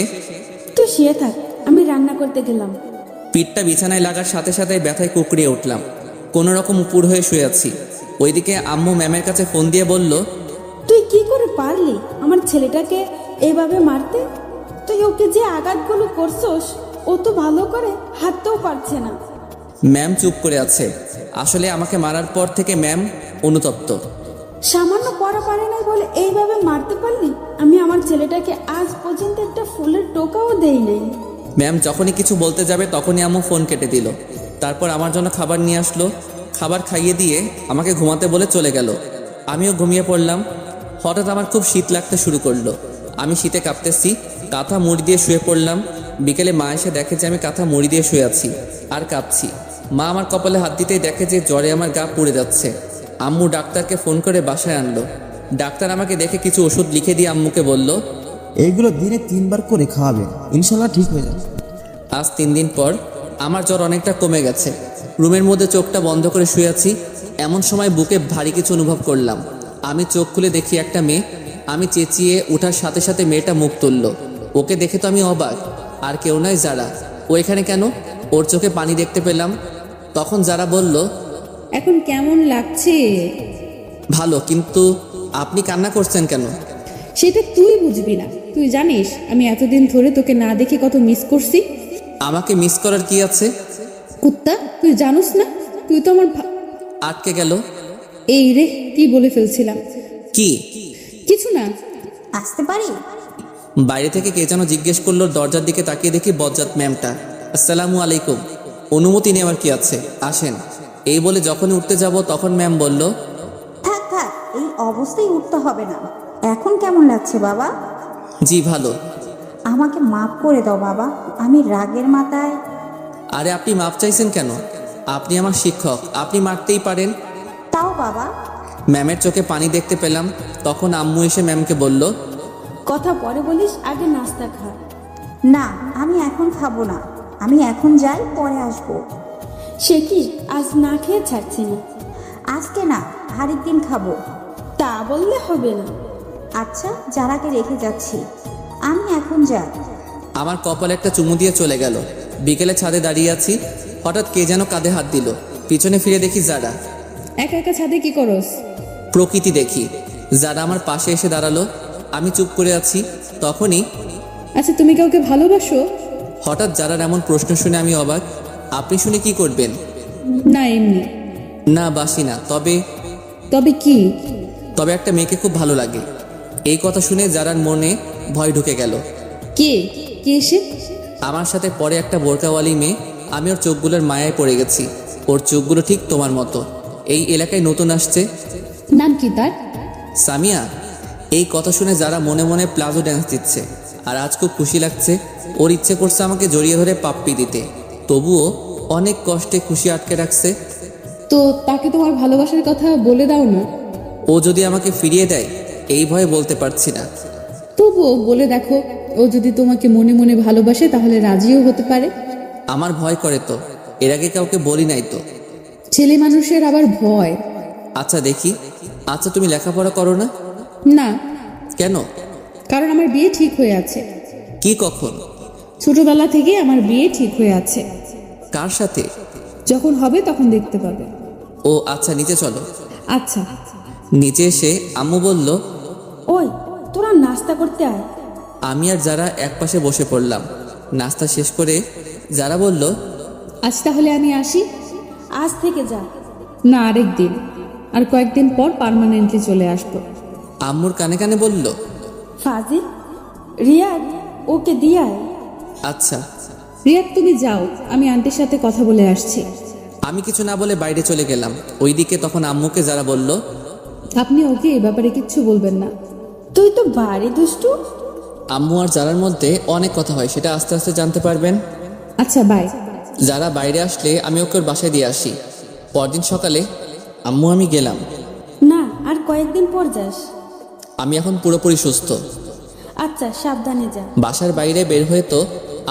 তুই শুয়ে থাক, আমি রান্না করতে গেলাম। পিঠটা বিছানায় লাগার সাথে সাথে ব্যথায় কুকড়িয়ে উঠলাম। কোনো রকম উপর হয়ে শুয়ে আছি। ওইদিকে আম্মু ম্যামের কাছে ফোন দিয়ে বলল, তুই কি করে পারলি আমার ছেলেটাকে এইভাবে মারতে? তুই ওকে যে আঘাতগুলো করছস ও তো ভালো করে হাঁটতেও পারছে না। ম্যাম চুপ করে আছে। আসলে আমাকে মারার পর থেকে ম্যাম অনুতপ্ত। সামান্য পড়া পারে নাই বলে এইভাবে মারতে পারলি? আমি আমার ছেলেটাকে আজ পর্যন্ত একটা ফুলের টোকাও দেই নাই। ম্যাম যখনই কিছু বলতে যাবে তখনই আম্মু ফোন কেটে দিল। তারপর আমার জন্য খাবার নিয়ে আসলো। খাবার খাইয়ে দিয়ে আমাকে ঘুমাতে বলে চলে গেল। আমিও ঘুমিয়ে পড়লাম। হঠাৎ আমার খুব শীত লাগতে শুরু করলো। আমি শীতে কাঁপতেছি, কাঁথা মুড়ি দিয়ে শুয়ে পড়লাম। বিকেলে মা এসে দেখে যে আমি কাঁথা মুড়ি দিয়ে শুয়ে আছি আর কাঁপছি। মা আমার কপালে হাত দিতেই দেখে যে জ্বরে আমার গা পুড়ে যাচ্ছে। আম্মু ডাক্তারকে ফোন করে বাসায় আনলো। ডাক্তার আমাকে দেখে কিছু ওষুধ লিখে দিয়ে আম্মুকে বলল, এইগুলো দিনে 3 বার করে খাওয়াবেন, ইনশাল্লাহ ঠিক হয়ে যাবে। আজ 3 দিন পর আমার জ্বর অনেকটা কমে গেছে। রুমের মধ্যে চোখটা বন্ধ করে শুয়ে আছি। এমন সময় বুকে ভারী কিছু অনুভব করলাম। আমি চোখ খুলে দেখি একটা মেয়ে। আমি চেঁচিয়ে ওঠার সাথে সাথে মেয়েটা মুখ তুলল। ওকে দেখে তো আমি অবাক। আর কেউ নয়, যারা। ও এখানে কেন? ওর চোখে পানি দেখতে পেলাম। তখন যারা বলল, এখন কেমন লাগছে? ভালো, কিন্তু আপনি কান্না করছেন কেন? সেটা তুই বুঝবি না। তুই জানিস আমি এতদিন ধরে তোকে না দেখে কত মিস করছি। আমাকে মিস করার কি আছে? কুত্তা, তুই জানোস না? তুই তো আমার আটকে গেল। এই রে, কি বলে ফেলছিলাম। কি? কিছু না। আসতে পারি? বাইরে থেকে কে যেন জিজ্ঞেস করলো। দরজার দিকে তাকিয়ে দেখি বজ্জাত ম্যামটা। আসসালামু আলাইকুম। অনুমতি নেওয়ার কি আছে, আসেন। এই বলে যখনই উঠতে যাব তখন ম্যাম বলল, থাক থাক, এই অবস্থায় উঠতে হবে না। এখন কেমন লাগছে বাবা? জি ভালো। আমাকে মাফ করে দাও বাবা, আমি রাগের মাথায়। আরে আপনি মাপ চাইছেন কেন? আপনি আমার শিক্ষক, আপনি মারতেই পারেন। তাও বাবা। ম্যামের চোখে পানি দেখতে পেলাম। তখন আম্মু এসে ম্যামকে বলল, কথা পরে বলিস, আগে নাস্তা খা। না, আমি এখন খাবো না। আমি এখন যাই, পরে আসবো। সে কি, আজ না খেয়ে ছাড়ছি না? আজকে না, আরেকদিন খাবো। তা বললে হবে না। আচ্ছা, যারাকে রেখে যাচ্ছি, আমি এখন যাই। আমার কপালে একটা চুমু দিয়ে চলে গেল। বিকেলে ছাদে দাঁড়িয়ে আছি। হঠাৎ কে যেন কাঁধে হাত দিল। পিছনে ফিরে দেখি যারা। একা একা ছাদে কি করস? প্রকৃতি দেখি। যারা আমার পাশে এসে দাঁড়ালো। আমি চুপ করে আছি। তখনই আচ্ছা, তুমি কাউকে ভালোবাসো? হঠাৎ যারার এমন প্রশ্ন শুনে আমি অবাক। আপনি শুনে কি করবেন? না, এমনি। না, বাসি না। তবে কি? তবে একটা মেয়েকে খুব ভালো লাগে। এই কথা শুনে যারার মনে ভয় ঢুকে গেল। কে কে সে? আমার সাথে পরে একটা বোরকাওয়ালি মেয়ে। আমি ওর চোখগুলোর মায়ায় পড়ে গেছি। ওর চোখগুলো ঠিক তোমার মতো। এই এলাকায় নতুন আসছে। নাম কি তার? সামিয়া। এই কথা শুনে যারা মনে মনে প্লাজো ড্যান্স দিচ্ছে। আর আজ খুব খুশি লাগছে। ওর ইচ্ছে করছে আমাকে জড়িয়ে ধরে পাপ্পি দিতে। তবুও অনেক কষ্টে খুশি আটকে রাখছে। তো তাকে তোমার ভালোবাসার কথা বলে দাও না। ও যদি আমাকে ফিরিয়ে দেয়, এই ভয়ে বলতে পারছি না। তবুও বলে দেখো, ও যদি তোমাকে মনে মনে ভালোবাসে তাহলে রাজিও হতে পারে। আমার ভয় করে তো। এর আগে কাউকে বলি নাই তো। ছেলে মানুষের আবার ভয়। আচ্ছা দেখি। আচ্ছা তুমি লেখাপড়া করো না? না। কেন? কারণ আমার বিয়ে ঠিক হয়ে আছে। কি, কখন? ছোটবেলা থেকে আমার বিয়ে ঠিক হয়ে আছে। কার সাথে? যখন হবে তখন দেখতে পাবে। ও আচ্ছা, নিচে চলো। আচ্ছা। নিচে এসে আম্মু বলল, ওই, তোরা নাস্তা করতে আয়। আমি আর যারা একপাশে বসে পড়লাম। নাস্তা শেষ করে যারা বলল, আজ তাহলে আমি আসি। আজ থেকে যা। না, আরেক দিন। আর কয়েকদিন পর পার্মানেন্টলি চলে আসবো। আম্মুর কানে কানে বলল, ফাজিল, রিয়াদ, ওকে দিয়ে আয়। আচ্ছা। রিয়াদ, তুমি যাও, আমি আন্টির সাথে কথা বলে আসছি। আমি কিছু না বলে বাইরে চলে গেলাম। ওইদিকে তখন আম্মুকে যারা বলল, আপনি ওকে এ ব্যাপারে কিচ্ছু বলবেন না। তুই তো ভারী দুষ্টু। আম্মু আর যারার মধ্যে অনেক কথা হয়, সেটা আস্তে আস্তে জানতে পারবেন। আচ্ছা, বাই। যারা বাইরে আসলে আমি ওকে ওর বাসায় দিয়ে আসি। পরদিন সকালে আম্মু আমি গেলাম। না, আর কয়েকদিন পর যাস। আমি এখন পুরোপুরি সুস্থ। আচ্ছা, সাবধানে যা। বাসার বাইরে বের হয়ে তো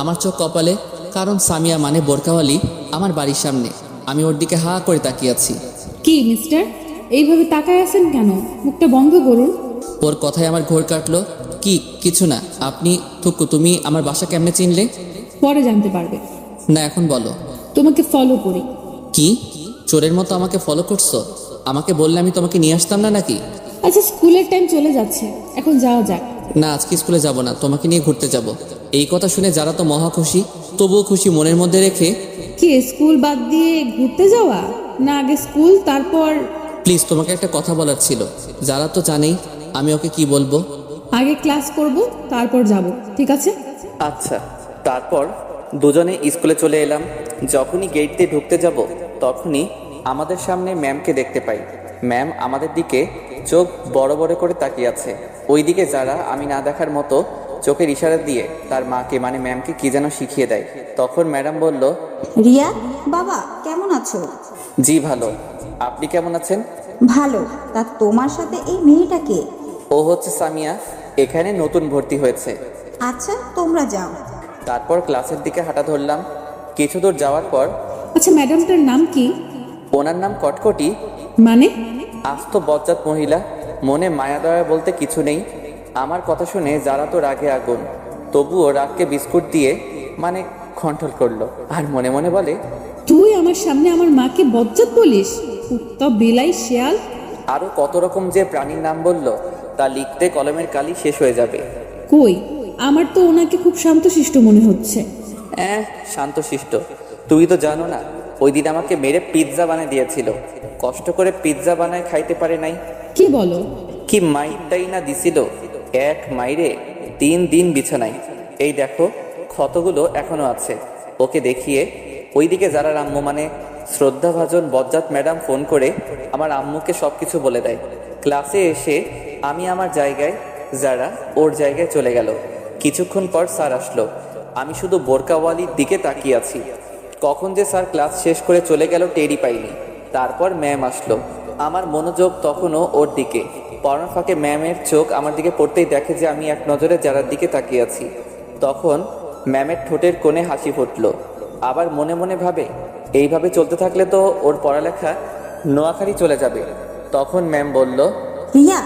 আমার চোখ কপালে। কারণ সামিয়া মানে বোরকাওয়ালি আমার বাড়ির সামনে। আমি ওর দিকে হা করে তাকিয়ে আছি। কি মিস্টার, এইভাবে তাকায় আছেন কেন? মুখটা বন্ধ করুন। ওর কথায় আমার ঘোর কাটলো। কি? কিছু না। আপনি থুকু, তুমি আমার বাসা কেমনে চিনলে? পরে জানতে পারবে। না, এখন বলো। তোমাকে ফলো করি। কি? চোরের মতো আমাকে ফলো করছো? আমাকে বললে আমি তোমাকে নিয়ে আসতাম না নাকি? আচ্ছা, স্কুলের টাইম চলে যাচ্ছে, এখন যাওয়া যাক। না আজকে স্কুলে যাব না, তোমাকে নিয়ে ঘুরতে যাব। এই কথা শুনে যারা তো মহা খুশি, তবুও খুশি মনের মধ্যে রেখে কি স্কুল বাদ দিয়ে ঘুরতে যাওয়া? না আগে স্কুল তারপর? প্লিজ তোমাকে একটা কথা বলার ছিল। যারা তো জানেই আমি ওকে কি বলবো। আগে ক্লাস করব তারপর যাব, ঠিক আছে? আচ্ছা। তারপর দুজনে স্কুলে চলে এলাম। যখনই গেট দিয়ে ঢুকতে যাব তখনই আমাদের সামনে ম্যামকে দেখতে পাই। ম্যাম আমাদের দিকে চোখ বড় বড় করে তাকিয়ে আছে। ওইদিকে যারা আমি না দেখার মতো চোখের ইশারা দিয়ে তার মাকে মানে ম্যামকে কি যেন শিখিয়ে দেয়। তখন ম্যাডাম বলল, রিয়া বাবা কেমন আছো? জি ভালো, আপনি কেমন আছেন? ভালো। তা তোমার সাথে এই মেয়েটাকে? ও হচ্ছে সামিয়া, এখানে নতুন ভর্তি হয়েছে। আচ্ছা তোমরা যাও। তারপর ক্লাসের দিকে হাঁটা ধরলাম। কিছু দূর যাওয়ার পর আচ্ছা ম্যাডামটার নাম কি? ওনার নাম কটকটি। মানে? আস্ত বজ্জাত মহিলা, মনে মায়া দয়া বলতে কিছু নেই। আমার কথা শুনে যারা তো রাগে আগুন, তবুও রাগকে বিস্কুট দিয়ে মানে কন্ট্রোল করলো আর মনে মনে বলে, তুই আমার সামনে আমার মাকে বজ্জাত বলিস? কুত্তা, বিলাই, শেয়াল। আরও কত রকম যে প্রাণীর নাম বলল তা লিখতে কলমের কালি শেষ হয়ে যাবে। কই, আমার তো ওনাকে খুব শান্তশিষ্ট মনে হচ্ছে। শান্তশিষ্ট? তুই তো জানো না, ওই দিন আমাকে মেরে পিৎজা বানিয়ে দিয়েছিল। কষ্ট করে পিৎজা বানায় খাইতে পারে নাই। কি বলো? কি মাইরটাই না দিছিল। এক মাইরে 3 দিন বিছানায়। এই দেখো ক্ষতগুলো এখনো আছে। ওকে দেখিয়ে ওইদিকে যারা আম্মু মানে শ্রদ্ধাভাজন বজ্জাত ম্যাডাম ফোন করে আমার আম্মুকে সব কিছু বলে দেয়। ক্লাসে এসে আমি আমার জায়গায়, যারা ওর জায়গায় চলে গেল। কিছুক্ষণ পর স্যার আসলো। আমি শুধু বোরকাওয়ালির দিকে তাকিয়ে আছি। কখন যে স্যার ক্লাস শেষ করে চলে গেল টেরই পাইনি। তারপর ম্যাম আসলো। আমার মনোযোগ তখনও ওর দিকে। পড়ার ফাঁকে ম্যামের চোখ আমার দিকে পড়তেই দেখে যে আমি এক নজরে যারার দিকে তাকিয়ে আছি। তখন ম্যামের ঠোঁটের কোণে হাসি ফুটলো। আবার মনে মনে ভাবে, এইভাবে চলতে থাকলে তো ওর পড়ালেখা নোয়াখালী চলে যাবে। তখন ম্যাম বলল, রিয়া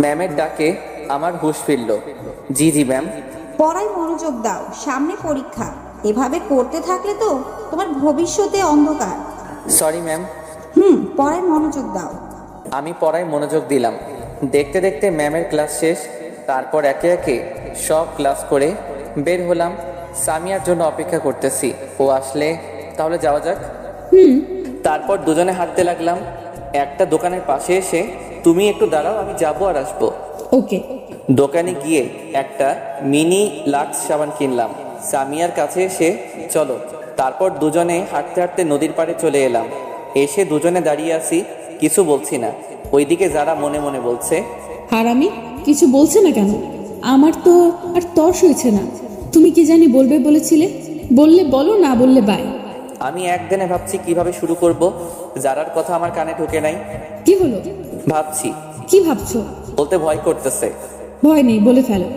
ম্যামের ডাকে আমার হুঁশ ফিরল। জি জি ম্যাম। পড়ায় মনোযোগ দাও, সামনে পরীক্ষা। এভাবে করতে থাকলে তো তোমার ভবিষ্যতে অন্ধকার। Sorry ma'am. পড়ায় মনোযোগ দাও। আমি পড়ায় মনোযোগ দিলাম। দেখতে দেখতে ম্যামের ক্লাস শেষ। তারপর একে একে সব ক্লাস করে বের হলাম। সামিয়ার জন্য অপেক্ষা করতেছি, ও আসলে তাহলে যাওয়া যাক। তারপর দুজনে হাঁটতে লাগলাম। একটা দোকানের পাশে এসে, তুমি একটু দাঁড়াও, আমি যাবো আর আসবো। ওকে। দোকানে গিয়ে একটা মিনি লাক্স সাবান কিনলাম। সামিয়ার কাছে এসে, চলো। তারপর দুজনে হাঁটতে হাঁটতে নদীর পাড়ে চলে এলাম। এসে দুজনে দাঁড়িয়ে আছি, কিছু বলছি না। ওইদিকে যারা মনে মনে বলছে, হারামি, কিছু বলছে না কেন? আমার তো আর তর্স হয়েছে না। তুমি কি জানি বলবে বলেছিলে, বললে বলো, না বললে বাই। আমি একদিনে ভাবছি কিভাবে শুরু করব। যারার কথা আমার কানে ঢোকে নাই। কি হলো? ভাবছি, কি ভাবছো? বলতে ভয় করতেছে। ভয় নেই, বলে ফেলো।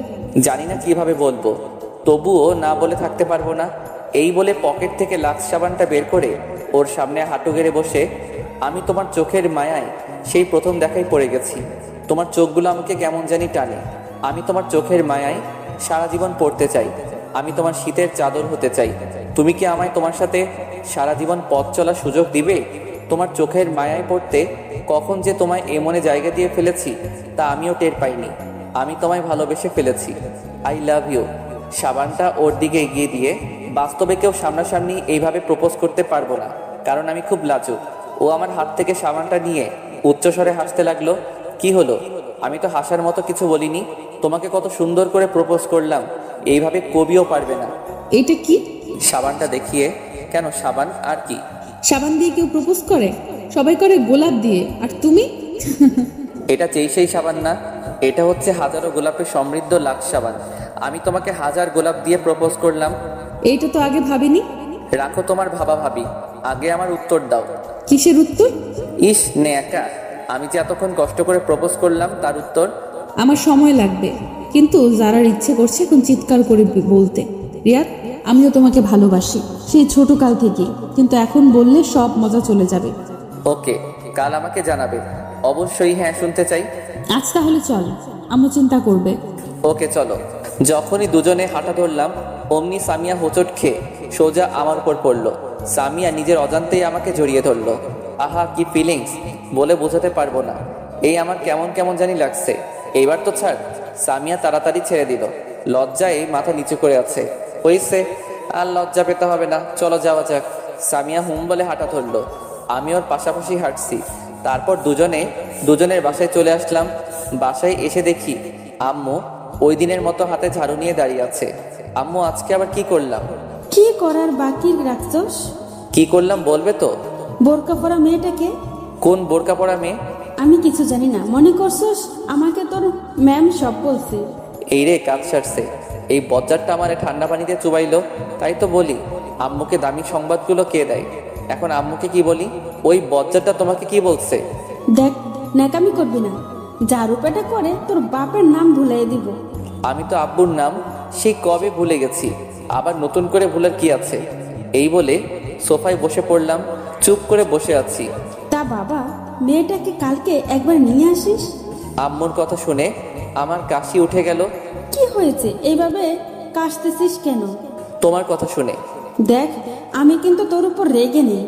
জানি না কিভাবে বলবো, তবুও না বলে থাকতে পারবো না। এই বলে পকেট থেকে লাক্স সাবানটা বের করে ওর সামনে হাঁটু গেড়ে বসে, আমি তোমার চোখের মায়ায় সেই প্রথম দেখাই পড়ে গেছি। তোমার চোখগুলো আমাকে কেমন জানি টানে। আমি তোমার চোখের মায়ায় সারা জীবন পড়তে চাই। আমি তোমার শীতের চাদর হতে চাই। তুমি কি আমায় তোমার সাথে সারা জীবন পথ চলার সুযোগ দিবে? তোমার চোখের মায়ায় পড়তে কখন যে তোমায় এমনে জায়গা দিয়ে ফেলেছি তা আমিও টের পাইনি। আমি তোমায় ভালোবেসে ফেলেছি। I love you. সাবানটা ওর দিকে এগিয়ে দিয়ে, বাস্তবে কেউ সামনাসামনি এইভাবে প্রপোজ করতে পারবো না, কারণ আমি খুব লাজুক। ও আমার হাত থেকে সাবানটা নিয়ে উচ্চস্বরে হাসতে লাগলো। কি হলো? আমি তো হাসার মতো কিছু বলিনি। তোমাকে কত সুন্দর করে প্রপোজ করলাম, এইভাবে কবিও পারবে না। এটা কি? সাবানটা দেখিয়ে। কেন, সাবান আর কি? সাবান দিয়ে কেউ প্রপোজ করে? সবাই করে গোলাপ দিয়ে, আর তুমি? এটা সেই সাবান না, এটা হচ্ছে হাজারো গোলাপের সমৃদ্ধ লাক্স সাবান। আমি তোমাকে 1000 গোলাপ দিয়ে প্রপোজ করলাম। এইটা তো আগে ভাবিনি। রাখো তোমার ভাবা ভাবি, আগে আমার উত্তর দাও। কিসের উত্তর? ইস নে একা, আমি যে এতক্ষণ কষ্ট করে প্রপোজ করলাম তার উত্তর। আমার সময় লাগবে, কিন্তু যারার ইচ্ছে করছে এখন চিৎকার করে বলতে, রিয়াদ আমিও তোমাকে ভালোবাসি, সেই ছোট কাল থেকে, কিন্তু এখন বললে সব মজা চলে যাবে। ওকে, কাল আমাকে জানাবে। অবশ্যই হ্যাঁ, শুনতে চাই। আজ তাহলে চল, আম্মু চিন্তা করবে। ওকে চলো। যখনই দুজনে হাঁটা ধরলাম অমনি সামিয়া হোঁচট খেয়ে সোজা আমার উপর পড়লো। সামিয়া নিজের অজান্তেই আমাকে জড়িয়ে ধরলো। আহা কি ফিলিংস, বলে বোঝাতে পারবো না। এই আমার কেমন কেমন জানি লাগছে। এইবার তো ছাড়। সামিয়া তাড়াতাড়ি ছেড়ে দিল। লজ্জায় মাথা নিচু করে আছে। হইছে, আর লজ্জা পেতে হবে না, চলো যাওয়া যাক। সামিয়া হুম বলে হাঁটা ধরলো। আমি ওর পাশাপাশি হাঁটছি। তারপর দুজনের বাসায় চলে আসলাম। বাসায় এসে দেখি আম্মু ওই দিনের মতো হাতে ঝাড়ু নিয়ে দাঁড়িয়ে আছে। আম্মু, আজকে আবার কি করলাম? কি করার বাকি রাখছস? কি করলাম বলবে তো? বোরকা পরা মেয়েটাকে? কোন বোরকা পরা মেয়ে? আমি কিছু জানি না, মনে করছস আমাকে তোর ম্যাম সব বলছে? এই রে, কাজ সারছে। এই বজ্জারটা আমারে ঠান্ডা পানিতে চুবাইলো, তাই তো বলি আম্মুকে দামি সংবাদগুলো কে দেয়। এখন আম্মুকে কি বলি? ওই বজ্জারটা তোমাকে কি বলছে? দেখ, ন্যাকামি করবি না, যা রূপেটা করে তোর বাপের নাম ভুলাই দিব। আমি তো আব্বুর নাম সেই কবে ভুলে গেছি, আবার নতুন করে ভুলার কি আছে? এই বলে সোফায় বসে পড়লাম। চুপ করে বসে আছি। তা বাবা, মেয়েটাকে কালকে একবার নিয়ে আসিস। আম্মুর কথা শুনে আমার কাশি উঠে গেল। কি হয়েছে এইভাবে কাশতেছিস কেন? তোমার কথা শুনে। দেখ, আমি কিন্তু তোর উপর রেগে নেই,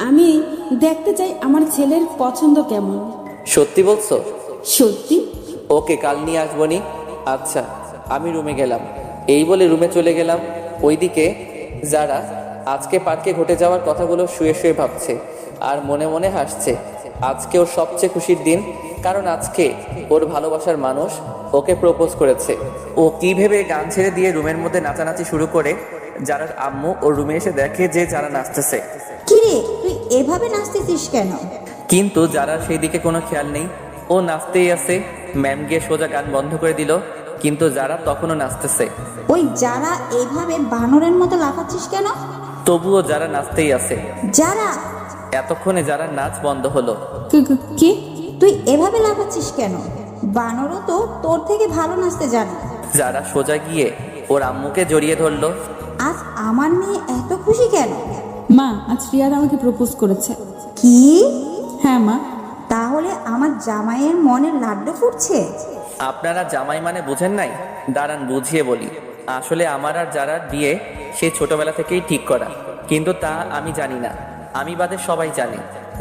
আমি দেখতে চাই আমার ছেলের পছন্দ কেমন। সত্যি বলছো? সত্যি। ওকে, কাল নিয়ে আসবনি। আচ্ছা, আমি রুমে গেলাম। এই বলে রুমে চলে গেলাম। ওইদিকে যারা আজকে পার্কে ঘটে যাওয়ার কথাগুলো শুয়ে শুয়ে ভাবছে আর মনে মনে হাসছে। আজকে ওর সবচেয়ে খুশির দিন, কারণ আজকে ওর ভালোবাসার মানুষ ওকে প্রপোজ করেছে। ও কি ভেবে গান ছেড়ে দিয়ে রুমের মধ্যে নাচানাচি শুরু করে। যারার আম্মু ওর রুমে এসে দেখে যে যারা নাচতেছে। কিরে, তুই এভাবে নাচতেছিস কেন? কিন্তু যারা সেই দিকে কোনো খেয়াল নেই, ও নাচতেই আছে। ম্যাম গিয়ে সোজা গান বন্ধ করে দিল, কিন্তু যারা তখনও নাচতেছে। ওই যারা এইভাবে বানরের মতো লাফাচ্ছিস কেন? তবুও যারা নাচতেই আছে। যারা, এতক্ষণে যারা নাচ বন্ধ হলো। কি? তুই এভাবে লাফাচ্ছিস কেন? বানরও তো তোর থেকে ভালো নাচতে জানে। যারা সোজা গিয়ে ওর আম্মুকে জড়িয়ে ধরলো। আজ আমার মেয়ে এত খুশি কেন? মা, আজ রিয়াদ আমাকে প্রপোজ করেছে। কি? হ্যাঁ মা। তাহলে আমার জামাইয়ের মনে লাড্ডু ফুটছে? আপনারা জামাই মানে বুঝেন নাই? দাঁড়ান বুঝিয়ে বলি। আসলে আমার আর যারা বিয়ে সেই ছোটবেলা থেকেই ঠিক করা, কিন্তু তা আমি জানি না। আমি বাদে সবাই জানে।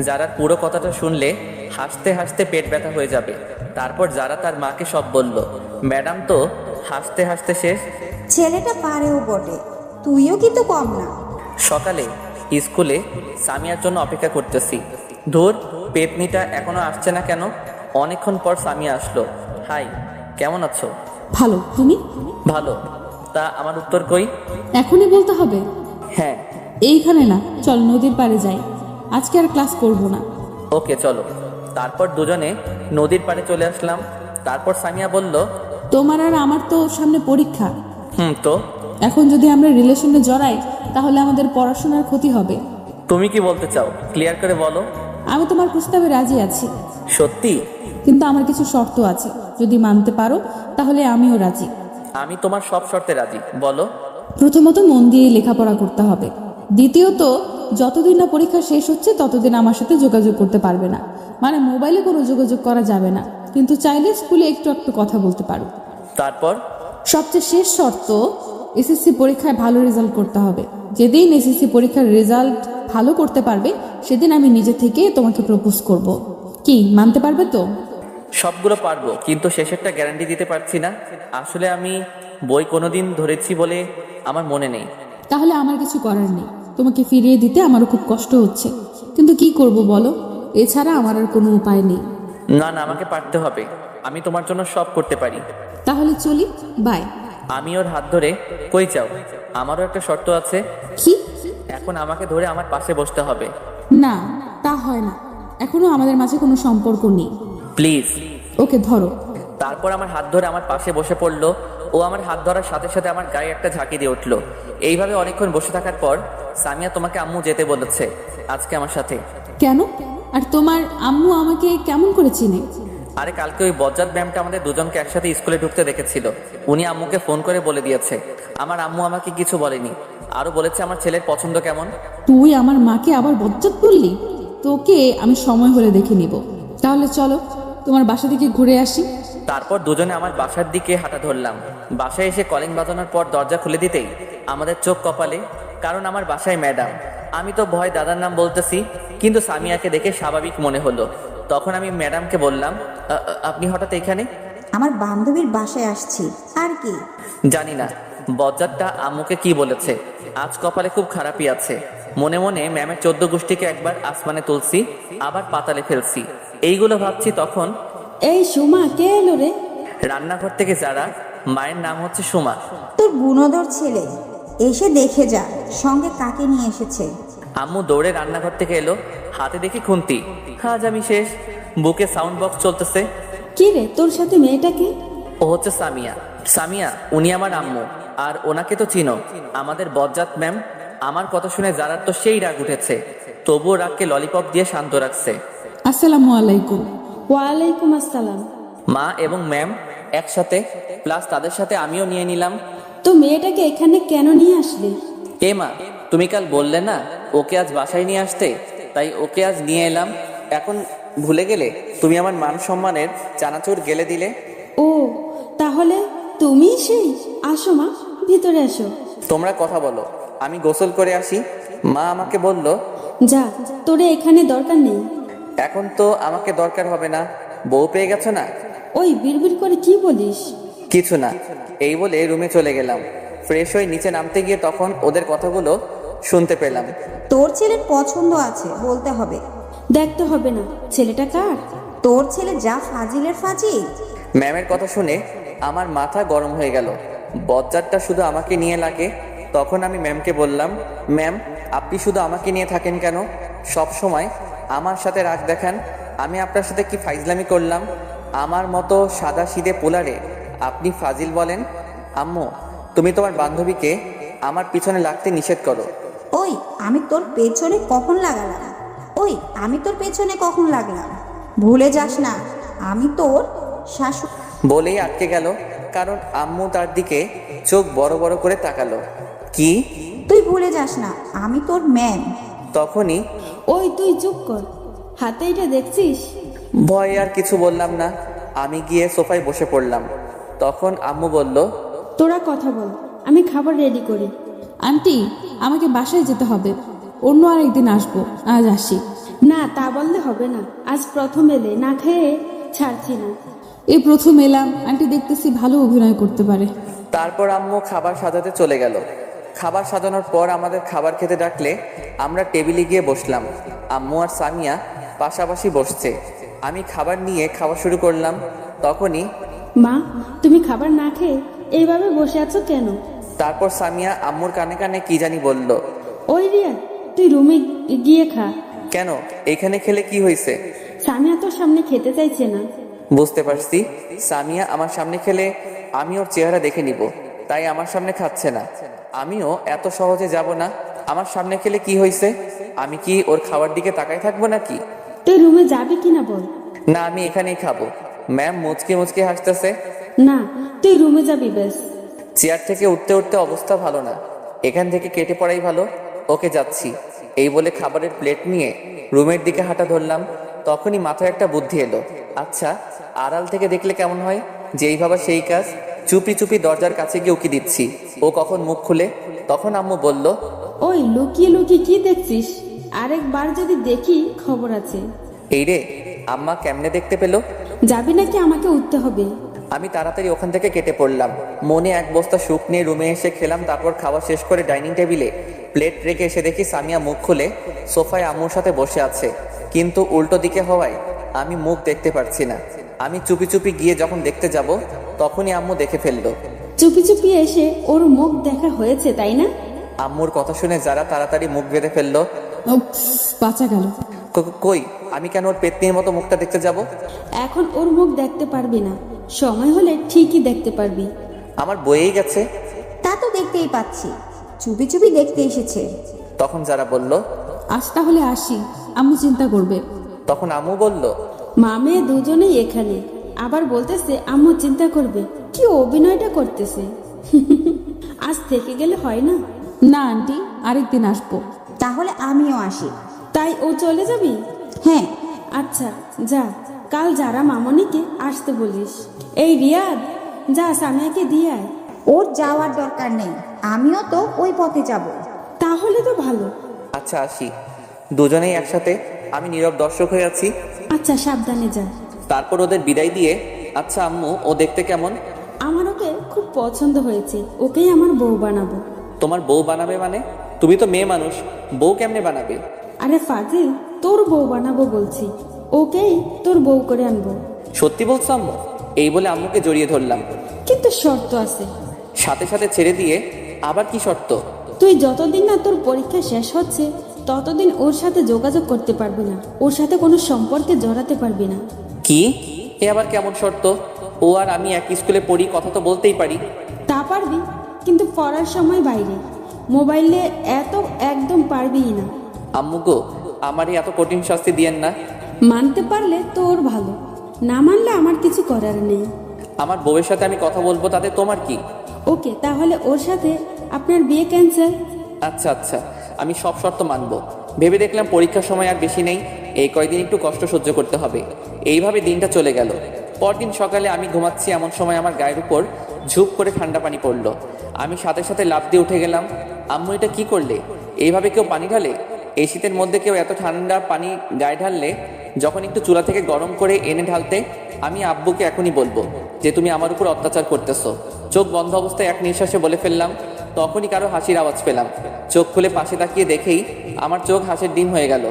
যারা পুরো কথাটা শুনলে হাসতে হাসতে পেট ব্যথা হয়ে যাবে। তারপর যারা তার মাকে সব বলল। ম্যাডাম তো হাসতে হাসতে শেষ। ছেলেটা পারেও বটে, তুইও কিন্তু কম না। সকালে স্কুলে সামিয়ার জন্য অপেক্ষা করতেছি। ধুর, পেতনিটা এখনো আসছে না কেন? অনেকক্ষণ পর সামিয়া আসলো। হাই, কেমন আছো? ভালো, তুমি? ভালো। তা আমার উত্তর কই? এখনই বলতে হবে? হ্যাঁ। এইখানে না, চল নদীর পাড়ে যাই, আজকে আর ক্লাস করব না। ওকে, চলো। তারপর দুজনে নদীর পাড়ে চলে আসলাম। তারপর সামিয়া বলল, তোমার আর আমার তো সামনে পরীক্ষা। তো এখন যদি আমরা রিলেশনে জড়াই তাহলে আমাদের পড়াশোনার ক্ষতি হবে। তুমি কি বলতে চাও? ক্লিয়ার করে বলো। আমি তোমার প্রস্তাবে রাজি আছি, সত্যি? কিন্তু আমার কিছু শর্ত আছে, যদি মানতে পারো তাহলে আমিও রাজি। আমি তোমার সব শর্তে রাজি, বলো। প্রথমত মন দিয়ে লেখাপড়া করতে হবে। দ্বিতীয়ত, যতদিন না পরীক্ষা শেষ হচ্ছে ততদিন আমার সাথে যোগাযোগ করতে পারবে না, মানে মোবাইলে কোনো যোগাযোগ করা যাবে না, কিন্তু চাইলে স্কুলে একটু একটু কথা বলতে পারো। তারপর? সবচেয়ে শেষ শর্ত, এসএসসি পরীক্ষায় ভালো রেজাল্ট করতে হবে। যেদিন এসএসসি পরীক্ষার রেজাল্ট ভালো করতে পারবে সেদিন আমি নিজে থেকে তোমাকে প্রপোজ করব। কি, মানতে পারবে তো? সবগুলো পারবো, কিন্তু শেষেরটা গ্যারান্টি দিতে পারছি না। আসলে আমি বই কোনোদিন ধরেছি বলে আমার মনে নেই। তাহলে আমার কিছু করার নেই, তোমাকে ফিরিয়ে দিতে আমারও খুব কষ্ট হচ্ছে, কিন্তু কি করব বলো, এছাড়া আমার আর কোনো উপায় নেই। না না, আমাকে পারতে হবে। আমি তোমার জন্য সব করতে পারি। তাহলে চলি, বাই। আমি ওর হাত ধরে, কই যাও? আমারও একটা শর্ত আছে। কি? এখন আমাকে ধরে আমার পাশে বসতে হবে। না, তা হয় না, এখনো আমাদের মাঝে কোনো সম্পর্ক নেই। প্লিজ। ওকে, ধরো। তারপর আমার হাত ধরে আমার পাশে বসে পড়লো। ও আমার হাত ধরার সাথে সাথে আমার গায়ে একটা ঝাঁকি দিয়ে উঠলো। এইভাবে অনেকক্ষণ বসে থাকার পর সামিয়া, তোমাকে আম্মু যেতে বলেছে আজকে আমার সাথে। কেন? আর তোমার আম্মু আমাকে কেমন করে চিনে? আরে কালকে ওই বজ্জাত ম্যামটা আমাদের দুজনকে একসাথে স্কুলে ঢুকতে দেখেছিল। উনি আম্মুকে ফোন করে বলে দিয়েছে। আমার আম্মু আমাকে কিছু বলেনি, আরো বলেছে আমার ছেলের পছন্দ কেমন। তুই আমার মাকে আবার বজ্জাত বললি? তোকে আমি সময় হলে দেখে নিব। তাহলে চলো তোমার বাসা থেকে ঘুরে আসি। তারপর দুজনে আমার বাসার দিকে হাঁটা ধরলাম। বাসায় এসে কলিং বাজানোর পর দরজা খুলে দিতেই আমাদের চোখ কপালে, কারণ আমার বাসায় ম্যাডাম। আমি তো ভয় দাদার নাম বলতেছি, কিন্তু সামিয়াকে দেখে স্বাভাবিক মনে হলো। তখন আমি ম্যাডামকে বললাম, আপনি হঠাৎ এখানে? আমার বান্ধবীর বাসায় আসছি আর কি। জানি না বজ্জাতটা আম্মুকে কি বলেছে, আজ কপালে খুব খারাপই আছে। মনে মনে ম্যামের 14 গোষ্ঠীকে একবার আসমানে তুলছি, আবার পাতালে ফেলছি, এইগুলো ভাবছি। তখন এই সুমা, কে এলো রে? রান্নাঘর থেকে যারা, মায়ের নাম হচ্ছে সুমা। তোর গুণধর ছেলে, এসে দেখে যা সঙ্গে কাকে নিয়ে এসেছে। আম্মু দৌড়ে রান্নাঘর থেকে এলো, হাতে দেখি খুন্তি। আজ আমি শেষ। বুকে সাউন্ড বক্স চলতেছে। কি রে, তোর সাথে মেয়েটাকে? ও হচ্ছে সামিয়া। সামিয়া উনি আমার আম্মু, আর ওনাকে তো চিনো, আমাদের বজ্জাত ম্যাম। আমার কথা শুনে যারার তো সেই রাগ উঠেছে, তবুও রাগকে ললিপপ দিয়ে শান্ত রাখছে। আসসালামু আলাইকুম। ওয়ালাইকুম আসসালাম। মা এবং ম্যাম একসাথে, প্লাস তাদের সাথে আমিও নিয়ে নিলাম। তো মেয়েটাকে এখানে কেন নিয়ে আসলি? এ মা, তুমি কাল বললে না ওকে আজ বাসায় নিয়ে আসতে, তাই ওকে আজ নিয়ে এলাম। এখন ভুলে গেলে? তুমি আমার মান সম্মানের চানাচুর গেলে দিলে। ও, তাহলে তুমি সেই? আসো মা, ভিতরে আসো। তোমরা কথা বলো, আমি গোসল করে আসি। মা আমাকে বলল, যা, তোরে এখানে দরকার নেই। এখন তো আমাকে দরকার হবে না, বউ পেয়ে গেছো না। ওই বিড়বিড় করে কি বলিস? কিছু না, এই বলে রুমে চলে গেলাম। ফ্রেশ হয়ে নিচে নামতে গিয়ে তখন ওদের কথাগুলো শুনতে পেলাম। তোর ছেলের পছন্দ আছে বলতে হবে। দেখতে হবে না, ছেলেটা কার? তোর ছেলে যা ফাজিলের ফাজিল। ম্যামের কথা শুনে আমার মাথা গরম হয়ে গেল। বজ্জাতটা শুধু আমাকে নিয়ে লাগে। তখন আমি ম্যামকে বললাম, ম্যাম আপনি শুধু আমাকে নিয়ে থাকেন কেন? সব সময় আমার সাথে রাগ দেখান। আমি আপনার সাথে কি ফাইজলামি করলাম? আমার মতো সাদা সিধে পোলারে আপনি ফাজিল বলেন? আম্মু, তুমি তোমার বান্ধবীকে আমার পিছনে লাগতে নিষেধ করো। ওই আমি তোর পেছনে কখন লাগালাম? ওই আমি তোর পেছনে কখন লাগলাম? ভুলে যাস না আমি তোর শাশুড়ি। বলেই আটকে গেল, কারণ আম্মু তার দিকে চোখ বড় বড় করে তাকালো। কি? তুই ভুলে যাস না আমি তোর ম্যাম। তখনই ওই তুই চুপ কর, হাতে এটা দেখছিস? ভয়ে আর কিছু বললাম না। আমি গিয়ে সোফায় বসে পড়লাম। তখন আম্মু বলল, তোরা কথা বল, আমি খাবার রেডি করি। আন্টি, আমাকে বাসায় যেতে হবে, অন্য আরেকদিন আসবো, আজ আসি। না, তা বললে হবে না, আজ প্রথম এলে, না খেয়ে ছাড়ছি না। এই প্রথম এলাম, আন্টি দেখতেছি ভালো অভিনয় করতে পারে। তারপর আম্মু খাবার সাজাতে চলে গেল। খাবার সাজানোর পর আমাদের খাবার খেতে ডাকলে আমরা টেবিলে গিয়ে বসলাম। আম্মু আর সামিয়া পাশাপাশি বসছে। আমি খাবার নিয়ে খাওয়া শুরু করলাম। তখনই মা, তুমি খাবার না খেয়ে এইভাবে বসে আছো কেন? তারপর সামিয়া আম্মুর কানে কানে কি জানি বলল। ওই রিয়া, তুই রুমে গিয়ে খা। কেন, এখানে খেলে কি হয়েছে? সামিয়া তোর সামনে খেতে চাইছে না। বুঝতে পারছি, সামিয়া আমার সামনে খেলে আমি ওর চেহারা দেখে নিব, তাই আমার সামনে খাচ্ছে না। আমিও এত সহজে যাব না। আমার সামনে খেলে কি হয়েছে? আমি কি ওর খাবার দিকে তাকাই থাকবো নাকি? তুই রুমে যাবি কিনা বল। না, আমি এখানেই খাবো। ম্যাম মুচকি মুচকি হাসতেছে। না, তুই রুমে যাবি ব্যাস। চেয়ার থেকে উঠতে উঠতে অবস্থা ভালো না, এখান থেকে কেটে পড়াই ভালো। ওকে, যাচ্ছি। এই বলে খাবারের প্লেট নিয়ে রুমের দিকে হাঁটা ধরলাম। তখনই মাথায় একটা বুদ্ধি এলো। আচ্ছা, আড়াল থেকে দেখলে কেমন হয়? যেই ভাবা সেই কাজ। চুপি চুপি দরজার কাছে গিয়ে উকি দিচ্ছি, ও কখন মুখ খুলে। তখন আম্মু বলল, ওই লুকিয়ে লুকিয়ে কি দেখছিস? আরেকবার যদি দেখি খবর আছে। এই রে, আম্মা কেমনে দেখতে পেলো? যাবি নাকি আমাকে উঠতে হবে? আমি তাড়াতাড়ি ওখান থেকে কেটে পড়লাম। মনে এক বস্তা সুখ নিয়ে রুমে এসে খেলাম। তারপর খাওয়া শেষ করে ডাইনিং টেবিলে প্লেট রেখে এসে দেখি সামিয়া মুখ খুলে সোফায় আম্মুর সাথে বসে আছে, কিন্তু উল্টো দিকে হওয়ায় আমি মুখ দেখতে পারছি না। আমি চুপি চুপি গিয়ে যখন দেখতে যাব, তখনই আম্মু দেখে ফেললো। চুপি চুপি এসে ওর মুখ দেখা হয়েছে, তাই না? আম্মুর কথা শুনে যারা তাড়াতাড়ি মুখ বেঁধে ফেললো। উফ, বাঁচা গেল। কই, আমি কেন ওর পেতনির মতো মুখটা দেখতে যাব? এখন ওর মুখ দেখতে পারবি না, সময় হলে ঠিকই দেখতে পারবি। আমার বয়েই গেছে। তা তো দেখতেই পাচ্ছি, চুপি চুপি দেখতে এসেছে। তখন যারা বলল, আজ তাহলে আসি, আম্মু চিন্তা করবে। তখন আম্মু বলল, মা মেয়ে দুজনেই এখানে, আবার বলতেছে আম্মু চিন্তা করবে। কি অভিনয়টা করতেছে। আজ থেকে গেলে হয় না? না আন্টি, আরেকদিন আসবো। তাহলে আমিও আসি। তাই ও চলে যাবি? হ্যাঁ। আচ্ছা যা, কাল যারা মামনিকে আসতে বলিস। এই রিয়াদ, যা সামিয়াকে দিয়ে আয়। ওর যাওয়ার দরকার নেই, আমিও তো ওই পথে যাব। তাহলে তো ভালো। আচ্ছা আসি। দুজনেই একসাথে। আমি নীরব দর্শক হয়ে আছি। আচ্ছা, সাবধানে যা। তারপর ওদের বিদায় দিয়ে আচ্ছা আম্মু, ও দেখতে কেমন? আমার ওকে খুব পছন্দ হয়েছে, ওকেই আমার বউ বানাবো। তোমার বউ বানাবে মানে? তুমি তো মেয়ে মানুষ, বউ কেমনে বানাবে? আরে ফাজিল, তোর বউ বানাবো বলছি, ওকেই তোর বউ করে আনবো। সত্যি বলছো আম্মু? এই বলে আম্মুকে জড়িয়ে ধরলাম। কিন্তু শর্ত আছে। সাথে সাথে ছেড়ে দিয়ে আবার কি শর্ত? তুই যতদিন না তোর পরীক্ষা শেষ হচ্ছে ততদিন ওর সাথে যোগাযোগ করতে পারবি না, ওর সাথে কোনো সম্পর্কে জড়াতে পারবি না। কি? এ আবার কেমন শর্ত? ও আর আমি এক স্কুলে পড়ি, কথা তো বলতেই পারি। তা পারবি, কিন্তু পড়ার সময় বাইরে, মোবাইলে এত একদম পারবিই না। আম্মু গো, আমারই এত কঠিন শাস্তি দিয়েন না। মানতে পারলে তোর ভালো, না মানলে আমার কিছু করার নেই। আমার বউয়ের সাথে আমি কথা বলবো, তাতে তোমার কি? ওকে, তাহলে ওর সাথে আপনার বিয়ে ক্যান্সেল। আচ্ছা আচ্ছা, আমি সব শর্ত মানবো। ভেবে দেখলাম পরীক্ষার সময় আর বেশি নেই, এই কয়দিন একটু কষ্ট সহ্য করতে হবে। এইভাবে দিনটা চলে গেল। পরদিন সকালে আমি ঘুমাচ্ছি, এমন সময় আমার গায়ের উপর ঝুপ করে ঠান্ডা পানি পড়লো। আমি সাথে সাথে লাফ দিয়ে উঠে গেলাম। আম্মু, এটা কি করলে? এইভাবে কেউ পানি ঢালে? এই শীতের মধ্যে কেউ এত ঠান্ডা পানি গায়ে ঢাললে? যখন একটু চুলা থেকে গরম করে এনে ঢালতে। আমি আব্বুকে এখনই বলবো যে তুমি আমার উপর অত্যাচার করতেছো। চোখ বন্ধ অবস্থায় এক নিঃশ্বাসে বলে ফেললাম। তখনই কারো হাসির আওয়াজ পেলাম। চোখ খুলে পাশে তাকিয়ে দেখেই আমার চোখ হাসির ডিম হয়ে গেল,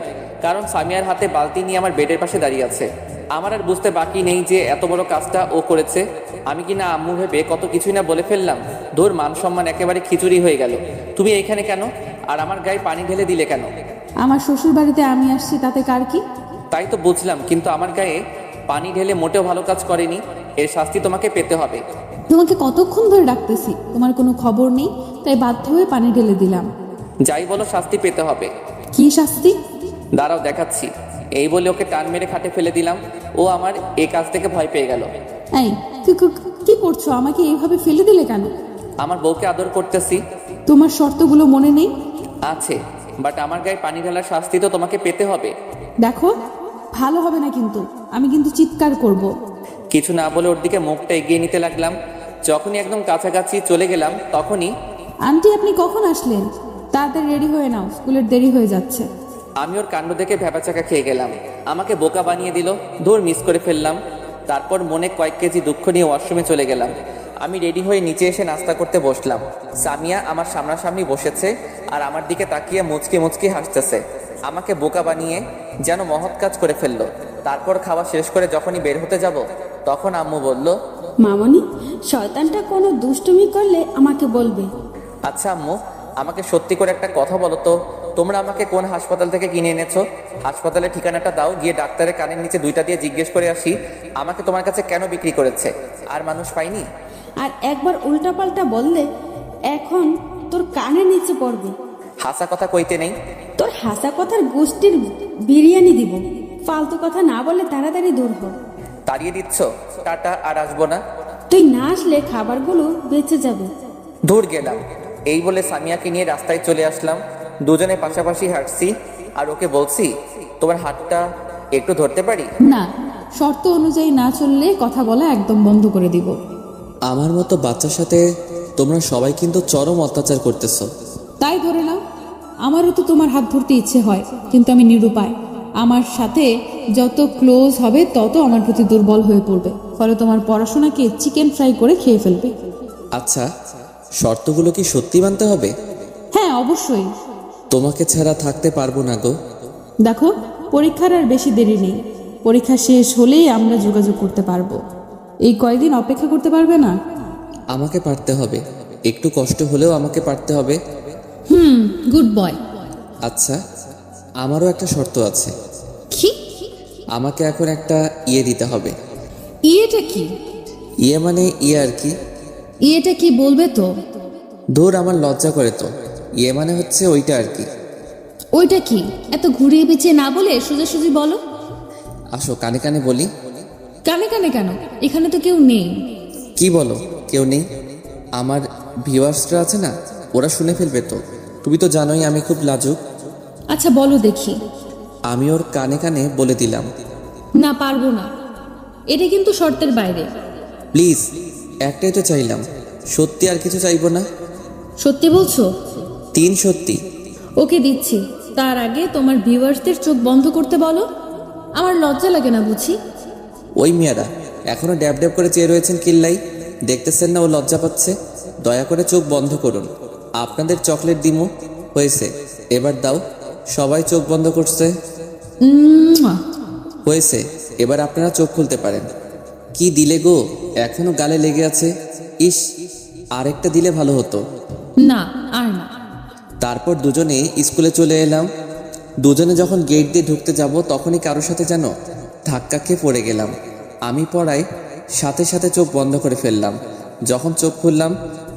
কারণ সামিয়ার হাতে বালতি নিয়ে আমার বেডের পাশে দাঁড়িয়ে আছে। আমার আর বুঝতে বাকি নেই যে এত বড় কাজটা ও করেছে। আমি কি না আম্মু ভেবে কত কিছুই না বলে ফেললাম। ধুর, মান সম্মান একেবারে খিচুড়ি হয়ে গেল। তুমি এইখানে কেন? আর আমার গায়ে পানি ঢেলে দিলে কেন? আমার শ্বশুর বাড়িতে আমি আসছি, তাতে কার কি? তাই তো বুঝলাম, কিন্তু আমার গায়ে পানি ঢেলে মোটেও ভালো কাজ করেনি। এর শাস্তি তোমাকে পেতে হবে। তোমাকে কতক্ষণ ধরে ডাকতেছি, তোমার কোনো খবর নেই, তাই বাধ্য হয়ে পানি ঢেলে দিলাম। যাই বলো, শাস্তি পেতে হবে। কি শাস্তি? দাঁড়াও, দেখাচ্ছি। এই বলে ওকে টান মেরে খাটে ফেলে দিলাম। ও আমার এই কাজ থেকে ভয় পেয়ে গেল। এই কি করছো? আমাকে এইভাবে ফেলে দিলে কেন? আমার বউকে আদর করতেছি। তোমার শর্তগুলো মনে নেই? আছে, বাট আমার গায়ে পানি ঢালার শাস্তি তো তোমাকে পেতে হবে। দেখো, ভালো হবে না কিন্তু, আমি কিন্তু চিৎকার করব। কিছু না বলে ওর দিকে মুখটা এগিয়ে নিতে লাগলাম। যখনই একদম কাছাকাছি চলে গেলাম, তখনই আন্টি, আপনি কখন আসলেন? তাড়াতাড়ি রেডি হয়ে নাও, স্কুলের দেরি হয়ে যাচ্ছে। আমি ওর কাণ্ড দেখে ভ্যাবাচাকা খেয়ে গেলাম। আমাকে বোকা বানিয়ে দিল। দূর, মিস করে ফেললাম। তারপর মনে কয়েক কেজি দুঃখ নিয়ে ওয়াশরুমে চলে গেলাম। আমি রেডি হয়ে নিচে এসে নাস্তা করতে বসলাম। সামিয়া আমার সামনাসামনি বসেছে আর আমার দিকে তাকিয়ে মুচকি মুচকি হাসতেছে। আমাকে বোকা বানিয়ে যেন মহৎ কাজ করে ফেললো। তারপর খাওয়া শেষ করে যখনই বের হতে যাব, তখন আম্মু বলল, মামনি, শয়তানটা কোনো দুষ্টুমি করলে আমাকে বলবে। আচ্ছা আম্মু, আমাকে সত্যি করে একটা কথা বলো তো, তোমরা আমাকে কোন হাসপাতাল থেকে কিনে এনেছো? হাসপাতালের ঠিকানাটা দাও, গিয়ে ডাক্তারের কানের নিচে দুইটা দিয়ে জিজ্ঞেস করে আসি আমাকে তোমার কাছে কেন বিক্রি করেছে। আর মানুষ পাইনি। আর একবার উল্টাপাল্টা বললে এখন তোর কানের নিচে পড়বে। হাসা কথা কইতে নেই। তোর হাসা কথার গোষ্ঠীর বিরিয়ানি দিব। ফালতু কথা না বলে তাড়াতাড়ি দূর হ। তাড়িয়ে দিচ্ছ? টাটা, আর আসবো না। তুই না আসলে খাবারগুলো বেঁচে যাবে। দূর গেলাম। এই বলে সামিয়াকে নিয়ে রাস্তায় চলে আসলাম। দুজনে পাশাপাশি হাঁটছি আর ওকে বলছি, তোমার হাতটা একটু ধরতে পারি? না, শর্ত অনুযায়ী না চললে কথা বলা একদম বন্ধ করে দিব। আমার মতো বাচ্চার সাথে তোমরা সবাই কিন্তু চরম অত্যাচার করতেছো। তাই ধরে নাও, আমারও তো তোমার হাত ধরতে ইচ্ছে হয়, কিন্তু আমি নিরুপায়। আমার সাথে যত ক্লোজ হবে তত আমার প্রতি দুর্বল হয়ে পড়বে, ফলে তোমার পড়াশোনাকে চিকেন ফ্রাই করে খেয়ে ফেলবে। আচ্ছা, শর্তগুলো কি সত্যি মানতে হবে? হ্যাঁ, অবশ্যই। তোমাকে ছাড়া থাকতে পারবো না গো। দেখো, পরীক্ষার আর বেশি দেরি নেই। পরীক্ষা শেষ হলেই আমরা যোগাযোগ করতে পারবো। এই কয়দিন অপেক্ষা করতে পারবে না? আমাকে পারতে হবে, একটু কষ্ট হলেও আমাকে পারতে হবে। Good boy. আচ্ছা, আমারও একটা শর্ত আছে। কি? আমাকে এখন একটা ইয়ে দিতে হবে। ইয়েটা কি? ইয়ে মানে ইয়ে আর কি। ইয়েটা কি বলবে তো? ধুর, আমার লজ্জা করে তো। ইয়ে মানে হচ্ছে ওইটা আর কি। ওইটা কি? এত ঘুরিয়ে পেঁচিয়ে না বলে সোজাসুজি বলো। আসো, কানে কানে বলি। কানে কানে কেন? এখানে তো কেউ নেই। কি বলো, কেউ নেই? আমার ভিউয়ার্সরা আছে না, ওরা শুনে ফেলবে তো। তুমি তো জানোই আমি খুব লাজুক। আচ্ছা বলো দেখি। আমি ওর কানে কানে বলে দিলাম। না, পারবো না, এটা কিন্তু শর্তের বাইরে। প্লিজ, একটাই তো চাইলাম, সত্যি, আর কিছু চাইবো না। সত্যি বলছো? 3 সত্যি। ওকে, দিচ্ছি। তার আগে তোমার ভিউয়ার্সদের চোখ বন্ধ করতে বলো। আমার লজ্জা লাগে না বুঝি? ওই মেয়েরা, এখনো ড্যাব ড্যাব করে চেয়ে রয়েছেন কিল্লাই? দেখতেছেন না ও লজ্জা পাচ্ছে? দয়া করে চোখ বন্ধ করুন। আপনাদের চকলেট দিমু। হয়েছে, এবার দাও। সবাই চোখ বন্ধ করছে। হয়েছে, এবার আপনারা চোখ খুলতে পারেন। কি দিলে গো? এখনো গালে লেগে আছে। ইস, আরেকটা দিলে ভালো হতো। না, আর না। তারপর দুজনে স্কুলে চলে এলাম। দুজনে যখন গেট দিয়ে ঢুকতে যাব তখনই কারোর সাথে যেন ধাক্কা খেয়ে পড়ে গেলাম। আমি পড়ায় সাথে সাথে চোখ বন্ধ করে ফেললাম। যখন চোখ খুললাম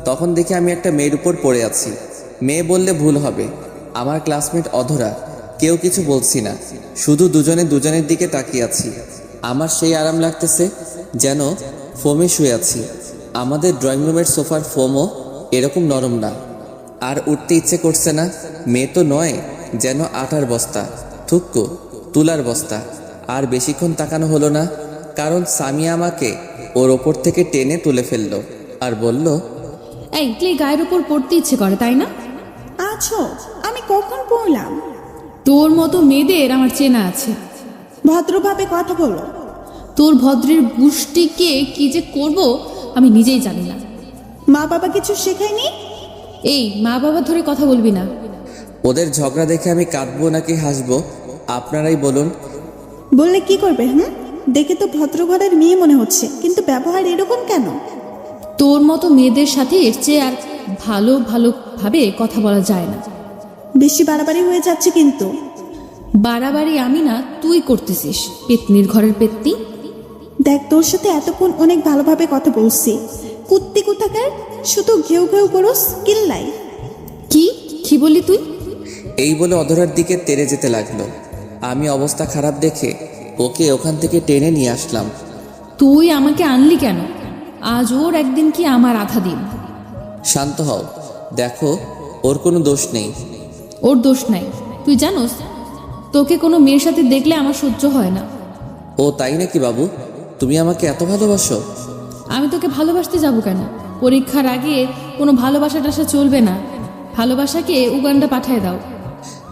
তখন দেখি আমি একটা মেয়ের উপর পড়ে আছি। মেয়ে বললে ভুল হবে, আমার ক্লাসমেট অধরা। কেউ কিছু বলছি না, শুধু দুজনে দুজনের দিকে তাকিয়ে আছি। আমার সেই আরাম লাগতেছে যেন ফোমে শুয়ে আছি। আমাদের ড্রয়িং রুমের সোফার ফোমও এরকম নরম না। আর উঠতে ইচ্ছে করছে না। মেয়ে তো নয়, যেন আটার বস্তা, থুক্কু তুলার বস্তা। আর বেশিক্ষণ তাকানো হলো না, কারণ সামিয়া আমাকে ওর ওপর থেকে টেনে তুলে ফেললো আর বলল, এই তুই গায়ের উপর পড়তে ইচ্ছে করে তাই না? আছো, আমি কখন পড়লাম? তোর মতো মেয়েদের আমার চেনা আছে। ভদ্রভাবে কথা বলো। তোর ভদ্রের গুষ্টিকে কি যে করব আমি নিজেই জানি না। মা বাবা কিছু শেখায়নি? এই মা বাবা ধরে কথা বলবি না। ওদের ঝগড়া দেখে আমি কাঁদবো নাকি হাসবো আপনারাই বলুন। বললে কি করবে? দেখে তো ভদ্র ঘরের মেয়ে মনে হচ্ছে, কিন্তু ব্যবহার এরকম কেন? তোর মতো মেয়েদের সাথে এর চেয়ে আর ভালোভাবে কথা বলা যায় না। বেশি বাড়াবাড়ি হয়ে যাচ্ছে কিন্তু। বাড়াবাড়ি আমি না, তুই করতেছিস, পেতনির ঘরের পেতনি। দেখ, তোর সাথে এতক্ষণ অনেক ভালোভাবে কথা বলছি। কুত্তি কোথাকার, শুধু ঘেউ ঘেউ করস কিল্লাই। কি বললি তুই? এই বলে অধরার দিকে তেড়ে যেতে লাগলো। আমি অবস্থা খারাপ দেখে ওকে ওখান থেকে টেনে নিয়ে আসলাম। তুই আমাকে আনলি কেন? আজ ওর একদিন কি আমার আধা দিন। শান্ত হও, দেখো ওর কোনো দোষ নেই। ওর দোষ নাই। তুই জানোস, তোকে কোনো মেয়ের সাথে দেখলে আমার সহ্য হয় না। ও তাই নাকি বাবু? তুমি আমাকে এত ভালোবাসো? আমি তোকে ভালোবাসতে যাব কেন? পরীক্ষার আগে কোনো ভালোবাসা টাসা চলবে না। ভালোবাসাকে উগান্ডা পাঠায় দাও।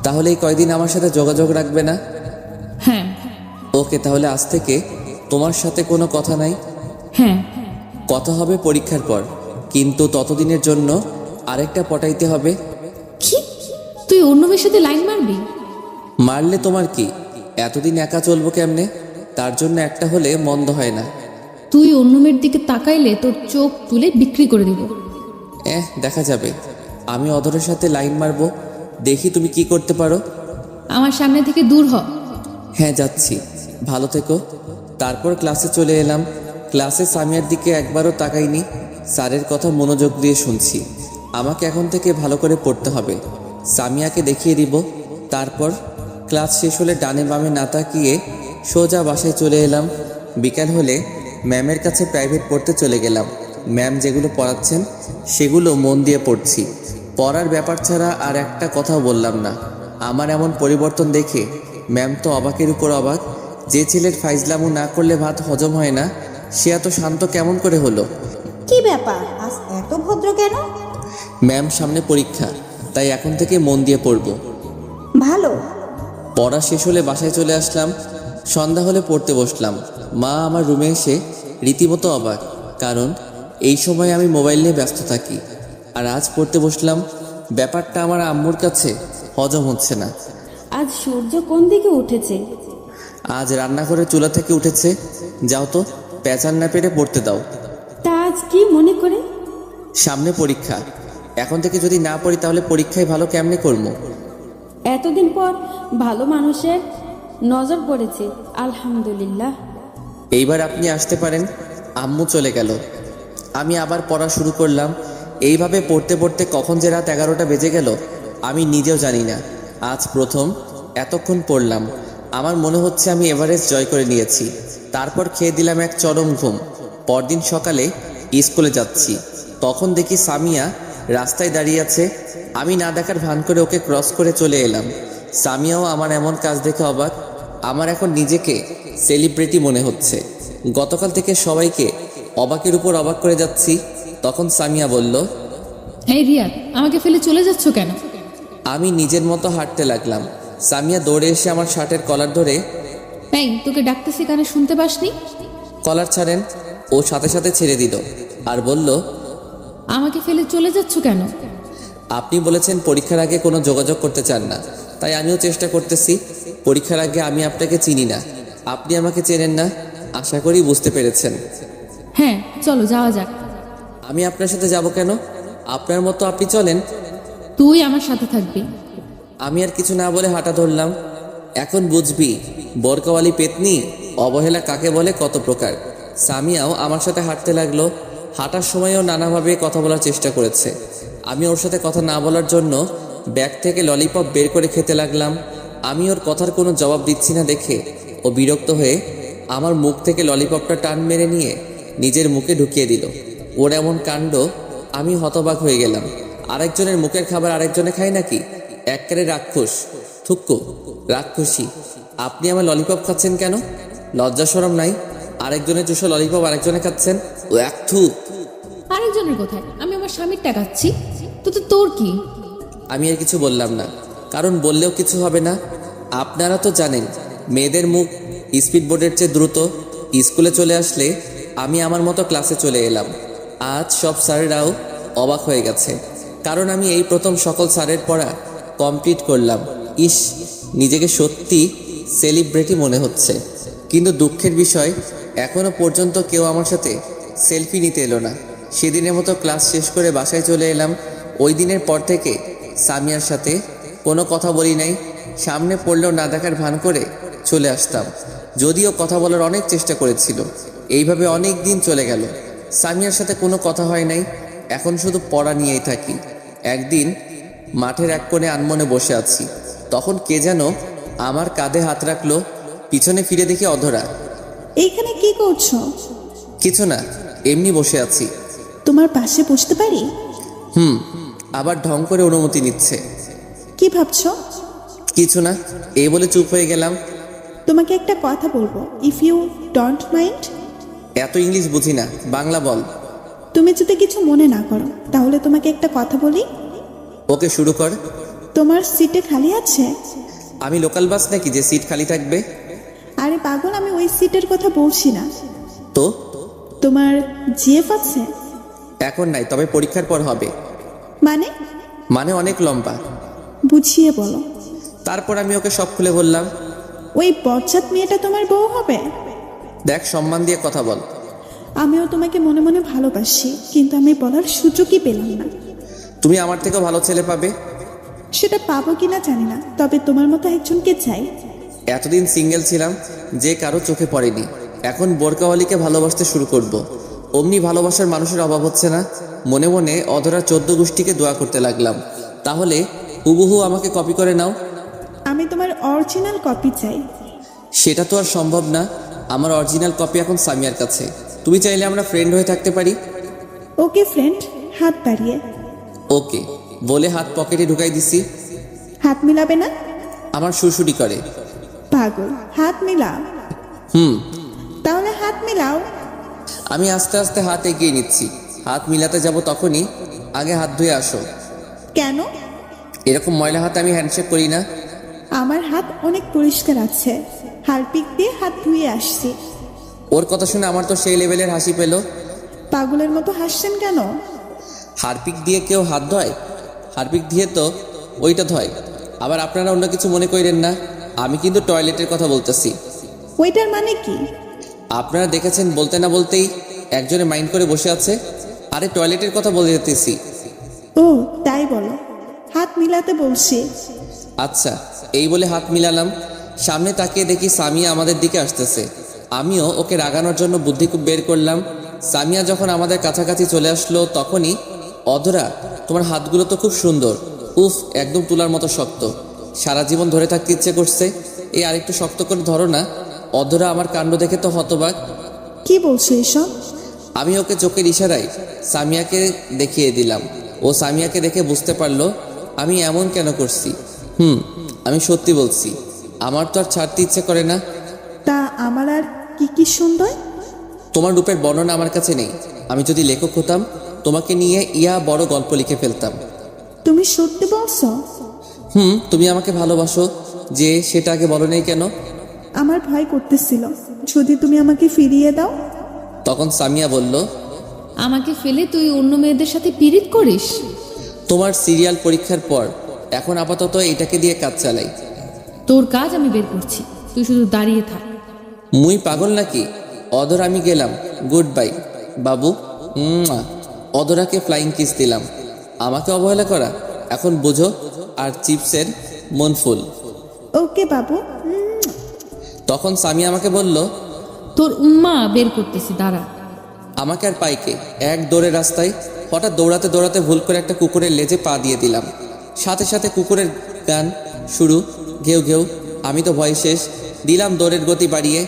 তাহলে এই কয়দিন আমার সাথে যোগাযোগ রাখবে না? হ্যাঁ। ওকে, তাহলে আজ থেকে তোমার সাথে কোনো কথা নাই। হ্যাঁ। কথা হবে পরীক্ষার পর, কিন্তু ততদিনের জন্য আরেকটা পটাইতে হবে। কি? তুই অন্য মেয়ের সাথে লাইন মারবি? মারলে তোমার কি? এতদিন একা চলবো কেমনে? তার জন্য একটা হলে মন্দ হয় না। তুই অন্য মেয়ের দিকে তাকাইলে তোর চোখ তুলে বিক্রি করে দিব। দেখা যাবে। আমি অধরের সাথে লাইন মারবো, দেখি তুমি কি করতে পারো। আমার সামনে থেকে দূর হ। হ্যাঁ, যাচ্ছি, ভালো থেকো। তারপর ক্লাসে চলে এলাম। ক্লাসে সামিয়ার দিকে একবারও তাকাইনি। স্যারের কথা মনোযোগ দিয়ে শুনছি। আমাকে এখন থেকে ভালো করে পড়তে হবে, সামিয়াকে দেখিয়ে দিব। তারপর ক্লাস শেষ হলে ডানে বামে না তাকিয়ে সোজা বাসায় চলে এলাম। বিকাল হলে ম্যামের কাছে প্রাইভেট পড়তে চলে গেলাম। ম্যাম যেগুলো পড়াচ্ছেন সেগুলো মন দিয়ে পড়ছি। পড়ার ব্যাপার ছাড়া আর একটা কথাও বললাম না। আমার এমন পরিবর্তন দেখে ম্যাম তো অবাকের উপর অবাক। যে ছেলের ফাইজলামু না করলে ভাত হজম হয় না, সে এত শান্ত কেমন করে হলো? কি ব্যাপার, আজ এত ভদ্র কেন? ম্যাম, সামনে পরীক্ষা, তাই এখন থেকে মন দিয়ে পড়ব। ভালো। পড়া শেষ হলে বাসায় চলে আসলাম। সন্ধ্যা হলে পড়তে বসলাম। মা আমার রুমে এসে রীতিমতো অবাক, কারণ এই সময় আমি মোবাইল নিয়ে ব্যস্ত থাকি। আর আজ পড়তে বসলাম। ব্যাপারটা আমার আম্মুর কাছে হজম হচ্ছে না। আজ সূর্য কোন দিকে উঠেছে? আজ রান্নাঘরের চুলা থেকে উঠেছে। যাও তো, পেঁচান না পেরে পড়তে দাও। তা আজ কি মনে করে? সামনে পরীক্ষা, এখন থেকে যদি না পড়ি তাহলে পরীক্ষায় ভালো কেমনে করবো? এতদিন পর ভালো মানুষের নজর পড়েছে, আলহামদুলিল্লাহ। এইবার আপনি আসতে পারেন। আম্মু চলে গেল। আমি আবার পড়া শুরু করলাম। এইভাবে পড়তে পড়তে কখন যে রাত 11টা বেজে গেল আমি নিজেও জানি না। আজ প্রথম এতক্ষণ পড়লাম। আমার মনে হচ্ছে আমি এভারেস্ট জয় করে নিয়েছি। তারপর খেয়ে দিলাম এক চরম ঘুম। পরদিন সকালে স্কুলে যাচ্ছি, তখন দেখি সামিয়া রাস্তায় দাঁড়িয়ে আছে। আমি না দেখার ভান করে ওকে ক্রস করে চলে এলাম। সামিয়াও আমার এমন কাজ দেখে অবাক। আমার এখন নিজেকে সেলিব্রিটি মনে হচ্ছে। গতকাল থেকে সবাইকে অবাকের উপর অবাক করে যাচ্ছি। তখন সামিয়া বলল, এই রিয়া, আমাকে ফেলে চলে যাচ্ছ কেন? আমি নিজের মতো হাঁটতে লাগলাম। সামিয়া দৌড়ে এসে আমার শার্টের কলার ধরে, এই তোকে ডাকতেছি কানে শুনতে পাসনি? কলার ছাড়েন। ও সাথে সাথে ছেড়ে দিল আর বলল, আমাকে ফেলে চলে যাচ্ছ কেন? আপনি বলেছেন পরীক্ষার আগে কোনো যোগাযোগ করতে চান না, তাই আমিও চেষ্টা করতেছি। পরীক্ষার আগে আমি আপনাকে চিনি না, আপনি আমাকে চেনেন না, আশা করি বুঝতে পেরেছেন। হ্যাঁ, চলো যাওয়া যাক। আমি আপনার সাথে যাব কেন? আপনার মতো আপনি চলেন। তুই আমার সাথে থাকবি। আমি আর কিছু না বলে হাঁটা ধরলাম। এখন বুঝবি বোরকাওয়ালি পেতনি অবহেলা কাকে বলে, কত প্রকার। সামিয়াও আমার সাথে হাঁটতে লাগলো। হাঁটার সময়ও নানাভাবে কথা বলার চেষ্টা করেছে। আমি ওর সাথে কথা না বলার জন্য ব্যাগ থেকে ললিপপ বের করে খেতে লাগলাম। আমি ওর কথার কোনো জবাব দিচ্ছি না দেখে ও বিরক্ত হয়ে আমার মুখ থেকে ললিপপটা টান মেরে নিয়ে নিজের মুখে ঢুকিয়ে দিল। ওর এমন কাণ্ড আমি হতবাক হয়ে গেলাম। আরেকজনের মুখের খাবার আরেকজনে খায় নাকি? একবারে রাক্ষস, থুক্কু, রাক্ষসী। আপনি আমার ললিপপ খাচ্ছেন কেন? লজ্জা শরম নাই? আরেকজনের চুষো ললিপপ আরেকজনে খাচ্ছেন। ও এক থু। আরেকজনের কোথায়? আমি আমার স্বামীর টাকাচ্ছি, তো তোর কি? আমি আর কিছু বললাম না, কারণ বললেও কিছু হবে না। আপনারা তো জানেন মেয়েদের মুখ স্পিড বোর্ডের চেয়ে দ্রুত। স্কুলে চলে আসলে আমি আমার মতো ক্লাসে চলে এলাম। আজ সব স্যারেরাও অবাক হয়ে গেছে, কারণ আমি এই প্রথম সকল স্যারের পড়া কমপ্লিট করলাম। ইস, নিজেকে সত্যি সেলিব্রিটি মনে হচ্ছে। কিন্তু দুঃখের বিষয়, এখনো পর্যন্ত কেউ আমার সাথে সেলফি নিতে এলো না। সেদিনের মতো ক্লাস শেষ করে বাসায় চলে এলাম। ওই দিনের পর থেকে সামিয়ার সাথে কোনো কথা বলি নাই। সামনে পড়লেও না দেখার ভান করে চলে আসতাম, যদিও কথা বলার অনেক চেষ্টা করেছিল। এইভাবে অনেক দিন চলে গেল, সামিয়ার সাথে কোনো কথা হয় নাই। এখন শুধু পড়া নিয়েই থাকি। একদিন মাঠের এক কোণে আনমনে বসে আছি, তখন কে যেন আমার কাঁধে হাত রাখলো। পিছনে ফিরে দেখি অধরা। এইখানে কি করছো? কিছু না, এমনি বসে আছি। তোমার পাশে বসতে পারি? আবার ঢং করে অনুমতি নিচ্ছে। কি ভাবছো? কিছু না, এই বলে চুপ হয়ে গেলাম। তোমাকে একটা কথা বলবো, ইফ ইউ ডোন্ট মাইন্ড। এত ইংলিশ বুঝি না, বাংলা বল। তুমি যদি কিছু মনে না করো তাহলে তোমাকে একটা কথা বলি। ওকে, শুরু কর। তোমার সিটে খালি আছে? আমি লোকাল বাস নাকি যে সিট খালি থাকবে? আরে পাগল, আমি ওই সিটের কথা বলছি না। তো তোমার জিএফ আছে? এখন নাই, তবে পরীক্ষার পর হবে। মানে অনেক লম্বা। বুঝিয়ে বলো। তারপর আমি ওকে সব খুলে বললাম। ওই বজ্জাত মেয়েটা তোমার বউ হবে? দেখ, সম্মান দিয়ে কথা বল। আমিও তোমাকে মনে মনে ভালোবাসি, কিন্তু আমি বলার সুযোগই পেলাম না। তুমি আমার থেকেও ভালো ছেলে পাবে। সেটা পাবো কিনা জানি না, তবে তোমার মতো একজনকে চাই। এতদিন সিঙ্গেল ছিলাম, যে কারো চোখে পড়েনি। এখন বোরকাওয়ালিকে ভালোবাসতে শুরু করব। অমনি ভালোবাসার মানুষের অভাব হচ্ছে না। মনে মনে অধরা 14 গোষ্ঠীকে দোয়া করতে লাগলাম, তাহলে হুবহু আমাকে কপি করে নাও। আমি তোমার অরিজিনাল কপি চাই। সেটা তো আর সম্ভব না। আমার অরিজিনাল কপি এখন সামিয়ার কাছে। তুমি চাইলে আমরা ফ্রেন্ড হয়ে থাকতে পারি। ওকে ফ্রেন্ড, হাত বাড়িয়ে। ওকে বলে হাত পকেটে ঢুকাই দিছি। হাত মিলাবে না? আমার সুরসুরি করে। পাগল, হাত মিলাও। তাহলে হাত মিলাও। আমি আস্তে আস্তে হাত এগিয়ে নিচ্ছি। হাত মিলাতে যাব তখনই, আগে হাত ধুয়ে আসো। কেন? এরকম ময়লা হাতে আমি হ্যান্ডশেক করি না। আমার হাত অনেক পরিষ্কার আছে, হারপিক দিয়ে হাত ধুয়ে আসছি। ওর কথা শুনে আমার তো সেই লেভেলের হাসি পেল। পাগলের মতো হাসছেন কেন? হারপিক দিয়ে কেউ হাত ধয়? হারপিক দিয়ে তো ওইটা ধয়। আবার আপনারা অন্য কিছু মনে করেন না, আমি কিন্তু টয়লেটের কথা বলতেছি। ওইটার মানে কি? আপনারা দেখেছেন বলতে না বলতেই একজনে মাইন্ড করে বসে আছে। আরে টয়লেটের কথা বলে যেতেছি। ও তাই বলো, হাত মিলাতে বলছি। আচ্ছা, এই বলে হাত মিলালাম। সামনে তাকিয়ে দেখি সামিয়া আমাদের দিকে আসতেছে। আমিও ওকে রাগানোর জন্য বুদ্ধি বের করলাম। সামিয়া যখন আমাদের কাছাকাছি চলে আসলো তখনই, অধরা তোমার হাতগুলো তো খুব সুন্দর, উফ একদম তুলার মতো শক্ত, সারা জীবন ধরে থাকতে ইচ্ছে করছে, এই আরেকটু শক্ত করে ধরো না। অধরা আমার কাণ্ড দেখে তো হতবাক। কি বলছো এসব? আমি ওকে চোখের ইশারায় সামিয়াকে দেখিয়ে দিলাম। ও সামিয়াকে দেখে বুঝতে পারলো আমি এমন কেন করছি। আমি সত্যি বলছি, আমার তো আর ছাড়তে ইচ্ছে করে না। তা আমার আর কি কি সুন্দর? তোমার রূপের বর্ণনা আমার কাছে নেই। আমি যদি লেখক হতাম তোমাকে নিয়ে বড় গল্প লিখে ফেলতাম। তুমি সত্যি বলছো? তুমি আমাকে ভালোবাসো যে, সেটা আগে বলো নাই কেন? আমার ভয় করতেছিল যদি তুমি আমাকে ফিরিয়ে দাও। তখন সামিয়া বলল, আমাকে ফেলে তুই অন্য মেয়েদের সাথে পিরিত করিস? তোমার সিরিয়াল পরীক্ষার পর এখন আপাতত এটাকে দিয়ে কাজ চালাই। তোর কাজ আমি বের করছি, তুই শুধু দাঁড়িয়ে থাক। মুই পাগল নাকি? অদর আমি গেলাম, গুড বাই বাবু। অদরাকে ফ্লাইং কিস দিলাম। আমাকে অবহেলা করা এখন বুঝো। আর চিপসের মন ফুল। ওকে বাবু। তখন সামিয়া আমাকে বলল, তোর উম্মা বের করতেছি, দাঁড়া। আমাকে আর পাইকে এক দৌড়ে রাস্তায় হঠাৎ দৌড়াতে দৌড়াতে ভুল করে একটা কুকুরের লেজে পা দিয়ে দিলাম। সাথে সাথে কুকুরের গান শুরু, ঘেউ ঘেউ। আমি তো ভয় শেষ, দিলাম দৌড়ের গতি বাড়িয়ে।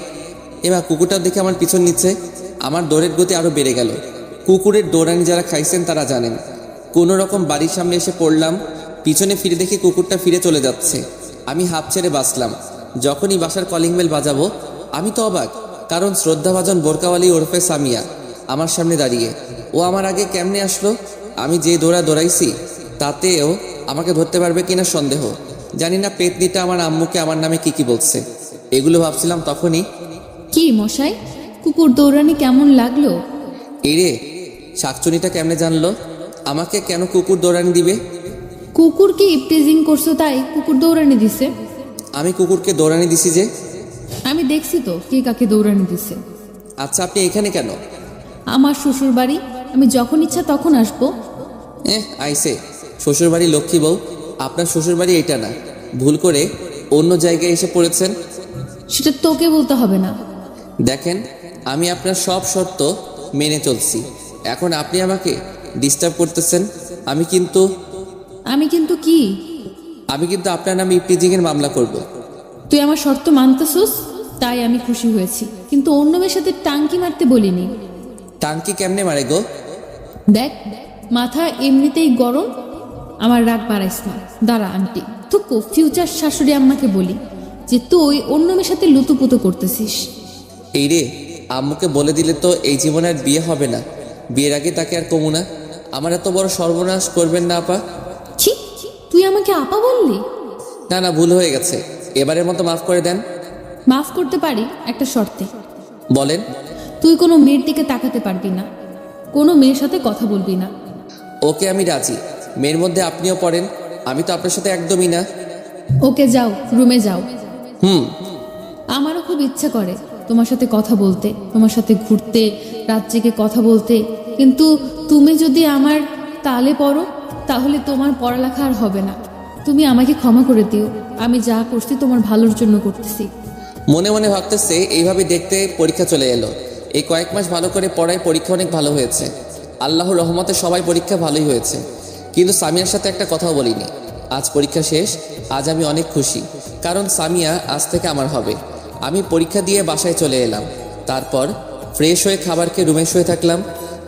এবার কুকুরটার দেখে আমার পিছন নিচ্ছে। আমার দৌড়ের গতি আরও বেড়ে গেল। কুকুরের দৌড়ানি যারা খাইছেন তারা জানেন। কোনো রকম বাড়ির সামনে এসে পড়লাম। পিছনে ফিরে দেখি কুকুরটা ফিরে চলে যাচ্ছে। আমি হাঁপ ছেড়ে বাঁচলাম। যখনই বাসার কলিং বেল বাজাবো আমি তো অবাক, কারণ শ্রদ্ধাভাজন বোরকাওয়ালি ওরফে সামিয়া আমার সামনে দাঁড়িয়ে। ও আমার আগে কেমনে আসলো? আমি যে দৌড়াইছি তাতেও আমাকে ধরতে পারবে কিনা সন্দেহ। জানি না পেতনিটা আমার আম্মুকে আমার নামে কি বলছে। এগুলো ভাবছিলাম তখনই। কি মশাই, কুকুর দৌড়ানি কেমন লাগলো? এই রে, শাকচুনিটা কেমনে জানলো আমাকে কেন কুকুর দৌড়ানি দিবে? কুকুর কি ইপটিজিং করছো তাই কুকুর দৌড়ানি দিছে? আমি কুকুরকে দৌড়ানি দিছি যে? আমি দেখছি তো কে কাকে দৌড়ানি দিছে। আচ্ছা, আপনি এখানে কেন? আমার শ্বশুর বাড়ি, আমি যখন ইচ্ছা তখন আসবো। আইসে শ্বশুরবাড়ি লক্ষ্মী বউ। আপনার শ্বশুরবাড়ি এটা না, ভুল করে অন্য জায়গায় এসে পড়েছেন। সেটা তোকে বলতে হবে না। দেখেন, আমি আপনার সব শর্ত মেনে চলছি। এখন আপনি আমাকে ডিস্টার্ব করতেছেন। আমি কিন্তু কি? আমি কিন্তু আপনার নামে ইপটিজিংয়ের মামলা করব। তুই আমার শর্ত মানতেছস তাই আমি খুশি হয়েছি, কিন্তু অন্য মেয়ের সাথে টাঙ্কি মারতে বলিনি। টাঙ্কি কেমনে মারে গো? দেখ, মাথা এমনিতেই গরম, আমার রাগ বাড়াইস না। দাঁড়া আন্টি, থুকু ফিউচার শাশুড়ি আম্মাকে বলি যে তুই অন্য মেয়ের সাথে লুতুপুতু করতেছিস। এই রে, আম্মুকে বলে দিলে তো এই জীবনে আর বিয়ে হবে না। বিয়ের আগে তাকে আর কমু না। আমার এত বড় সর্বনাশ করবেন না আপা। ছি, তুই আমাকে আপা বললি? না, ভুল হয়ে গেছে। এবারের মতো মাফ করে দেন। মাফ করতে পারি একটা শর্তে। বলেন। তুই কোনো মেয়ের দিকে তাকাতে পারবি না, কোনো মেয়ের সাথে কথা বলবি না। ওকে, আমি রাজি। মেয়ের মধ্যে আপনিও পড়েন। আমি তো আপনার সাথে একদমই না। ওকে, যাও, রুমে যাও। হুম। আমারও খুব ইচ্ছা করে তোমার সাথে কথা বলতে, তোমার সাথে ঘুরতে, রাত জেগে কথা বলতে, কিন্তু তুমি যদি আমার তালে পড়ো তাহলে তোমার পড়ালেখা আর হবে না। তুমি আমাকে ক্ষমা করে দিও, আমি যা করছি তোমার ভালোর জন্য করতেছি। মনে মনে ভাবতেছে এইভাবে দেখতে পরীক্ষা চলে এলো। এই কয়েক মাস ভালো করে পড়ায় পরীক্ষা অনেক ভালো হয়েছে। আল্লাহর রহমতে সবাই পরীক্ষা ভালোই হয়েছে, কিন্তু সামিয়ার সাথে একটা কথাও বলিনি। আজ পরীক্ষা শেষ। আজ আমি অনেক খুশি, কারণ সামিয়া আজ থেকে আমার হবে। আমি পরীক্ষা দিয়ে বাসায় চলে এলাম। তারপর ফ্রেশ হয়ে খাবার খেয়ে রুমে শুয়ে থাকলাম।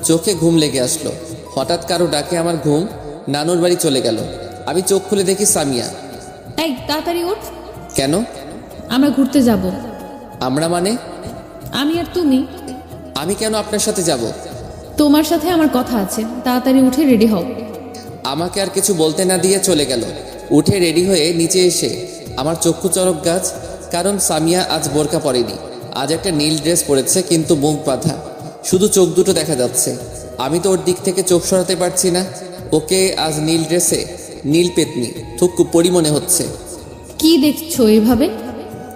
চোখে ঘুম লেগে আসলো। হঠাৎ কারো ডাকে আমার ঘুম নানুর বাড়ি চলে গেল। আমি চোখ খুলে দেখি সামিয়া। এই তাড়াতাড়ি উঠ। কেন? আমরা ঘুরতে যাব। আমরা মানে? আমি আর তুমি। আমি কেন আপনার সাথে যাব? তোমার সাথে আমার কথা আছে, তাড়াতাড়ি উঠে রেডি হও। আমাকে আর কিছু বলতে না দিয়ে চলে গেল। উঠে রেডি হয়ে নিচে এসে আমার চক্ষু চড়ক গাছ, কারণ সামিয়া আজ বোরকা পরেনি। আজ একটা নীল ড্রেস পরেছে, কিন্তু মুখ বাঁধা, শুধু চোখ দুটো দেখা যাচ্ছে। আমি তো ওর দিক থেকে চোখ সরাতে পারছি না। ওকে আজ নীল ড্রেসে নীল পেতনি থুকু পরি মনে হচ্ছে। কি দেখছো এভাবে?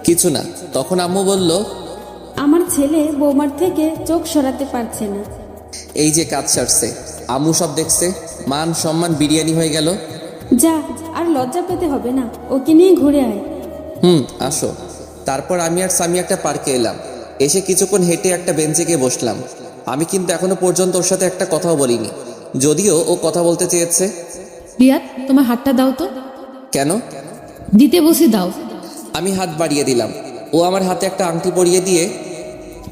কিছু না। তখন আম্মু বলল, আমার ছেলে বৌমার থেকে চোখ সরাতে পারছে না। এই যে কাজ সারছে, আম্মু সব দেখছে, মান সম্মান বিরিয়ানি হয়ে গেল। যা, আর লজ্জা পেতে হবে না, ওকে নিয়ে ঘুরে আয়। আসো। তারপর আমি আর সামি একটা পার্কে এলাম। এসে কিছুক্ষণ হেঁটে একটা বেঞ্চে গিয়ে বসলাম। আমি কিন্তু এখনো পর্যন্ত ওর সাথে একটা কথাও বলিনি, যদিও ও কথা বলতে চেয়েছে। রিয়াদ, তোমার হাতটা দাও তো। কেন? দিতে বসে দাও। আমি হাত বাড়িয়ে দিলাম। ও আমার হাতে একটা আংটি পরিয়ে দিয়ে,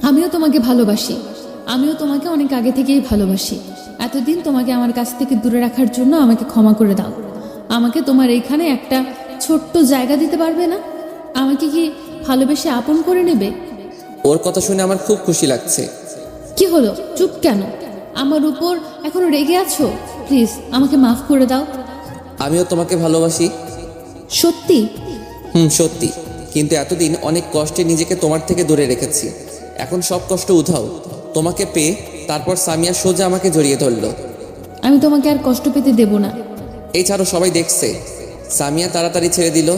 আমিও তোমাকে ভালোবাসি, আমিও তোমাকে অনেক আগে থেকেই ভালোবাসি। এতদিন তোমাকে আমার কাছ থেকে দূরে রাখার জন্য আমাকে ক্ষমা করে দাও। আমাকে তোমার এইখানে একটা ছোট্ট জায়গা দিতে পারবে না? আমাকে কি ভালোবেসে আপন করে নেবে? ওর কথা শুনে আমার খুব খুশি লাগছে। কি হলো, চুপ কেন? আমার উপর এখনো রেগে আছো? প্লিজ আমাকে মাফ করে দাও। আমিও তোমাকে ভালোবাসি। সত্যি? সত্যি। কিন্তু এতদিন অনেক কষ্টে নিজেকে তোমার থেকে দূরে রেখেছি। এখন সব কষ্ট উধাও। তোমাকে পেয়ে তারপর সামিয়া সোজা আমাকে জড়িয়ে ধরলো। আমি তোমাকে আর কষ্ট পেতে দেব না। এই ছাড়ো, সবাই দেখছে। সামিয়া তাড়াতাড়ি ছেড়ে দিল,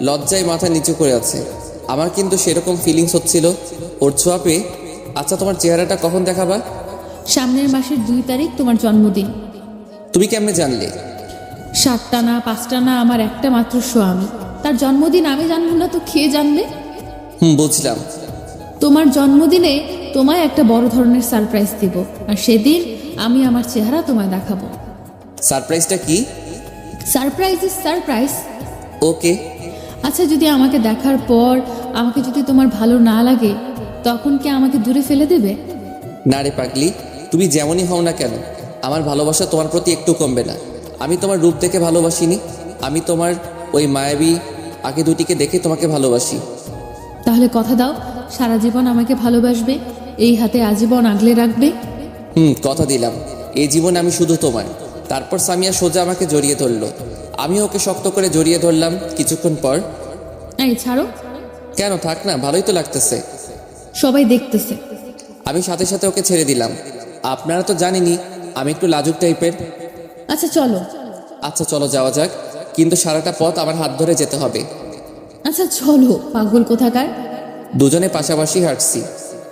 লজ্জায় মাথা নিচু করে আছে। আমার কিন্তু সেরকম ফিলিংস হচ্ছিল ওর ছোঁয়া পেয়ে। আচ্ছা, তোমার চেহারাটা কখন দেখাবা? সামনের মাসের 2 তারিখ তোমার জন্মদিন। তুমি কেমনে জানলে? 7টা না 5টা না, আমার একটা মাত্র স্বামী, তার জন্মদিন আমি জানবো না তো খেয়ে জানবে? বুঝলাম। তোমার জন্মদিনে তোমায় একটা বড় ধরনের সারপ্রাইজ দিব, আর সেদিন আমি আমার চেহারা তোমায় দেখাবো। সারপ্রাইজটা কি? Surprise is surprise. ওকে। আচ্ছা, যদি আমাকে দেখার পর আমাকে যদি তোমার ভালো না লাগে, তখন কি আমাকে দূরে ফেলে দেবে? না রে পাগলি, তুমি যেমনই হও না কেন, আমার ভালোবাসা তোমার প্রতি একটু কমবে না। আমি তোমার রূপ দেখে ভালোবাসিনি, আমি তোমার ওই মায়াবী আগে দুটিকে দেখে তোমাকে ভালোবাসি। তাহলে কথা দাও, সারা জীবন আমাকে ভালোবাসবে, এই হাতে আজীবন আগলে রাখবে। কথা দিলাম, এই জীবন আমি শুধু তোমার। তারপর সামিয়া সোজা আমাকে জড়িয়ে ধরলো, আমি ওকে শক্ত করে জড়িয়ে ধরলাম। কিছুক্ষণ পর, এই ছাড়ো। কেন, থাক না, ভালোই তো লাগতেছে। সবাই দেখতেছে। আমি সাথে সাথে ওকে ছেড়ে দিলাম। আপনারা তো জানেনই আমি একটু লাজুক টাইপের। আচ্ছা চলো। আচ্ছা চলো, যাওয়া যাক, কিন্তু সারাটা পথ আমার হাত ধরে যেতে হবে। আচ্ছা চলো, পাগল কোথাকার। দুজনে পাশাপাশি হাঁটছি।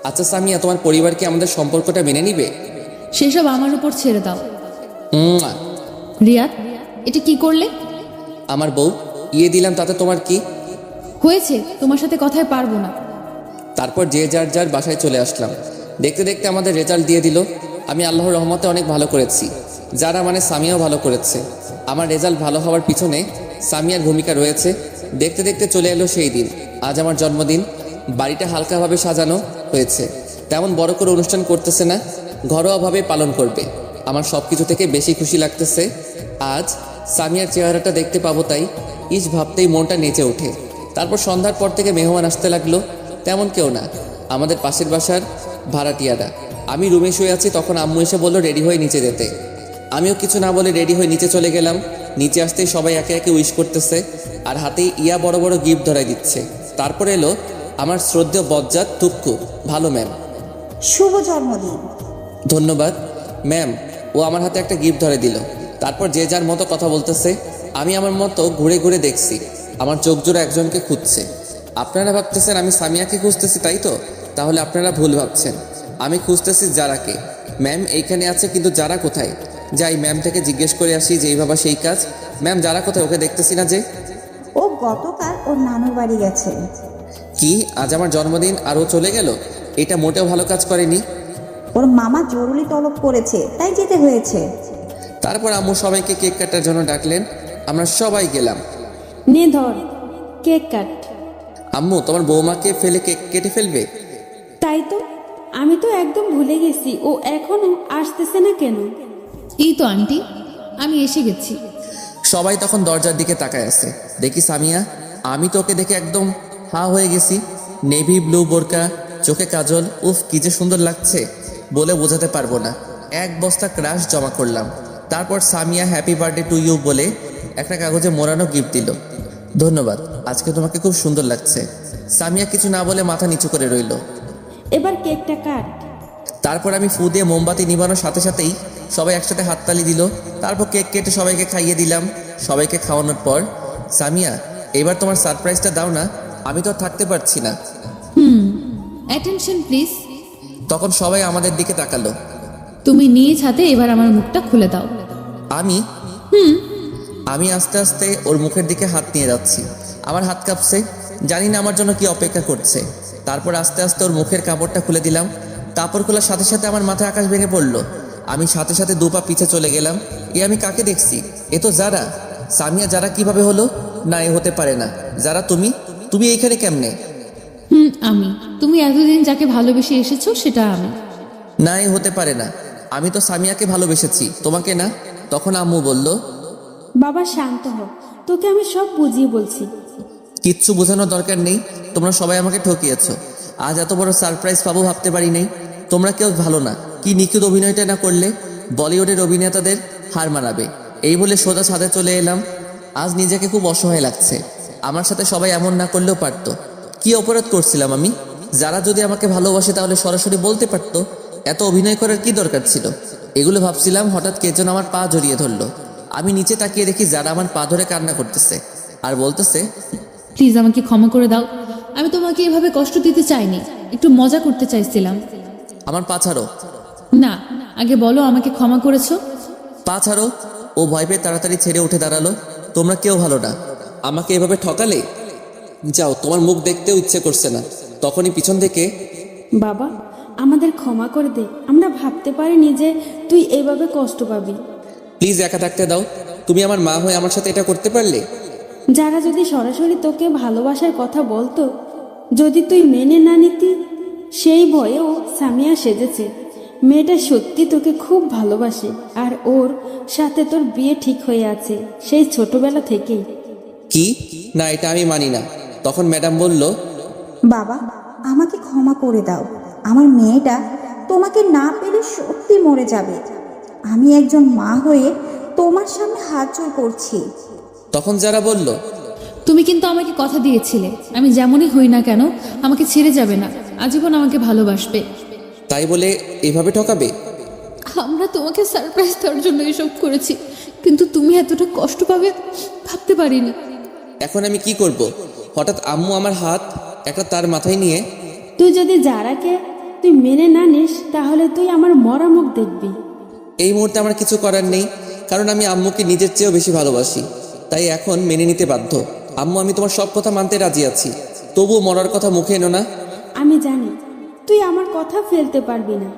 আচ্ছা সামিয়া, তোমার পরিবার কি আমাদের সম্পর্কটা মেনে নিবে? সেসব আমার উপর ছেড়ে দাও। মুয়া। রিয়াদ, এটা কি করলে? আমার বউ দিলাম, তাতে তোমার কি হয়েছে? তোমার সাথে কথায় পারবো না। তারপর যে যার যার বাসায় চলে আসলাম। দেখতে দেখতে আমাদের রেজাল্ট দিয়ে দিল। আমি আল্লাহর রহমতে অনেক ভালো করেছি, যারা মানে সামিয়াও ভালো করেছে। আমার রেজাল্ট ভালো হওয়ার পিছনে সামিয়ার ভূমিকা রয়েছে। দেখতে দেখতে চলে এলো সেই দিন, আজ আমার জন্মদিন। বাড়িটা হালকাভাবে সাজানো হয়েছে, তেমন বড় করে অনুষ্ঠান করতেছে না, ঘরোয়াভাবে পালন করবে। আমার সব কিছু থেকে বেশি খুশি লাগতেছে আজ সামিয়ার চেহারাটা দেখতে পাবো, তাই ইস ভাবতেই মনটা নেচে ওঠে। তারপর সন্ধ্যার পর থেকে মেহমান আসতে লাগলো। তেমন কেউ না, আমাদের পাশের বাসার ভাড়াটিয়ারা। আমি রুমে শুয়ে আছি, তখন আম্মু এসে বললো রেডি হয়ে নিচে যেতে। আমিও কিছু না বলে রেডি হয়ে নিচে চলে গেলাম। নিচে আসতেই সবাই একে একে উইশ করতেছে, আর হাতেই বড় বড় গিফট ধরাই দিচ্ছে। তারপর এলো আমার শ্রদ্ধেয় বজ্জাত তুক্কু। ভালো ম্যাম। শুভ জন্মদিন। ধন্যবাদ ম্যাম। ও আমার হাতে একটা গিফট ধরে দিল। তারপর যে যার মতো কথা বলতেছে। আমি আমার মতো ঘুরে ঘুরে দেখছি, আমার চোখ জোড়া একজনকে খুঁজছে। আপনারা ভাবতেছেন আমি সামিয়াকে খুঁজতেছি, তাই তো? তাহলে আপনারা ভুল ভাবছেন, আমি খুঁজতেছি যারাকে। ম্যাম এইখানে আছে, কিন্তু যারা কোথায়? যাই ম্যামটাকে জিজ্ঞেস করে আসি, যেই ভাবা সেই কাজ। ম্যাম যারা কোথায়? ওকে দেখতেছি না যে। ও গতকাল ওর নানুর বাড়ি গেছে। কি, আজ আমার জন্মদিন আর ও চলে গেল? এটা মোটেও ভালো কাজ করেনি। ওর মামা জরুরি তলব করেছে, তাই যেতে হয়েছে। তারপর আম্মু সবাইকে কেক কাটার জন্য ডাকলেন, আমরা সবাই গেলাম। নে ধর, কেক কাট। আম্মু, তোমার বৌমাকে ফেলে কেক কেটে ফেলবে? তাই তো, আমি তো একদম ভুলে গেছি, ও এখনো আসতেছে না কেন? এই তো আন্টি, আমি এসে গেছি। সবাই তখন দরজার দিকে তাকায় আছে। দেখি সামিয়া, আমি তো ওকে দেখে একদম হাঁ হয়ে গেছি। নেভি ব্লু বোরকা, চোখে কাজল, উফ কি যে সুন্দর লাগছে, বলে বোঝাতে পারবো না। এক বস্তা ক্রাশ জমা করলাম। তারপর Samia happy birthday to you বলে একটা কাগজে মোড়ানো গিফট দিল। ধন্যবাদ, আজকে তোমাকে খুব সুন্দর লাগছে। সামিয়া কিছু না বলে মাথা নিচু করে রইল। এবার কেকটা কাট। তারপর আমি ফু দিয়ে মোমবাতি নিবানোর সাথে সাথেই সবাই একসাথে হাততালি দিল। তারপর কেক কেটে সবাইকে খাইয়ে দিলাম। সবাইকে খাওয়ানোর পর, সামিয়া এবার তোমার সারপ্রাইজটা দাও না, আমি তো আর থাকতে পারছি না। Attention please. তখন সবাই আমাদের দিকে তাকালো। তুমি নিজ হাতে এবার আমার মুখটা খুলে দাও। আমি আস্তে আস্তে ওর মুখের দিকে হাত নিয়ে যাচ্ছি। আমার হাত কাঁপছে, জানি না আমার জন্য কি অপেক্ষা করছে। তারপর আস্তে আস্তে ওর মুখের কাপড়টা খুলে দিলাম। কাপড় খোলার সাথে সাথে আমার মাথায় আকাশ ভেঙে পড়লো। আমি সাথে সাথে 2 পা পিছে চলে গেলাম। আমি কাকে দেখছি? এ তো যারা। সামিয়া যারা কিভাবে হলো? না, এ হতে পারে না। যারা তুমি এইখানে কেমনে? আমি। তুমি এতদিন যাকে ভালোবেসে এসেছো সেটা আমি। না, এ হতে পারে না। আমি তো সামিয়াকে ভালোবেসেছি, তোমাকে না। তখন আম্মু বলল, বাবা শান্ত হ, তোকে আমি সব বুঝিয়ে বলছি। কিচ্ছু বোঝানোর দরকার নেই, তোমরা সবাই আমাকে ঠকিয়েছো। আজ এত বড় সারপ্রাইজ পাবো ভাবতে পারি নাই। তোমরা কেউ ভালো না। কি নিখুঁত অভিনয়টা না করলে বলিউডের অভিনেতাদের হার মানাবে। এই বলে সোজা ছাদে চলে এলাম। আজ নিজেকে খুব অসহায় লাগছে। আমার সাথে সবাই এমন না করলেও পারতো। কি অপরাধ করছিলাম আমি? যারা যদি আমাকে ভালোবাসে তাহলে সরাসরি বলতে পারতো। এত অভিনয় করার কি দরকার ছিল? এগুলো ভাবছিলাম, হঠাৎ কে যেন আমার পা জড়িয়ে ধরলো। আমি নিচে তাকিয়ে দেখি যারা আমার পা ধরে কান্না করতেছে আর বলতেছে, প্লিজ আমাকে ক্ষমা করে দাও, আমি তোমাকে এভাবে কষ্ট দিতে চাইনি, একটু মজা করতে চাইছিলাম। আমার পা ছাড়ো, না, আগে বলো আমাকে ক্ষমা করেছো? পা ছাড়ো। ও ভয় পেয়ে তাড়াতাড়ি ছেড়ে উঠে দাঁড়ালো। তোমরা কেউ ভালো না, আমাকে এভাবে ঠকালে। যাও, তোমার মুখ দেখতেও ইচ্ছে করছে না। তখনই পিছন থেকে, বাবা আমাদের ক্ষমা করে দে, আমরা ভাবতে পারিনি যে তুই এইভাবে কষ্ট পাবি। প্লিজ একা থাকতে দাও। তুমি আমার মা হয়ে আমার সাথে এটা করতে পারলে? যারা যদি সরাসরি তোকে ভালোবাসার কথা বলতো, যদি তুই মেনে না নিতি, সেই ভয়েও সামিয়া সেজেছে। মেয়েটা সত্যি তোকে খুব ভালোবাসে আর ওর সাথে তোর বিয়ে ঠিক হয়ে আছে সেই ছোটবেলা থেকেই। কি না, এটা আমি মানি না। তখন ম্যাডাম বলল, বাবা আমাকে ক্ষমা করে দাও, আমার মেয়েটা তোমাকে না পেলে সত্যি মরে যাবে। আমি একজন মা হয়ে তোমার সামনে হাত জোড় করছি। তখন যারা বলল, তুমি কিন্তু আমাকে কথা দিয়েছিলে আমি যেমনই হই না কেন আমাকে ছেড়ে যাবে না, আজীবন আমাকে ভালোবাসবে। তাই বলে এভাবে ঠকাবে? আমরা তোমাকে সারপ্রাইজ দেওয়ার জন্য এসব করেছি, কিন্তু তুমি এতটা কষ্ট পাবে ভাবতে পারিনি। এখন আমি কি করব? হঠাৎ আম্মু আমার হাত একটা তার মাথায় নিয়ে, তুই যদি যারাকে তুই মেনে না নিস তাহলে তুই আমার মরা মুখ দেখবি। এই মুহূর্তে আমার কিছু করার নেই, কারণ আমি আম্মুকে নিজের চেয়েও বেশি ভালোবাসি। তাই এখন মেনে নিতে বাধ্য। আম্মু, আমি তোমার সব কথা মানতে রাজি আছি, তবুও মরার কথা মুখে এনো না। আমি জানি তুই আমার কথা ফেলতে পারবি না,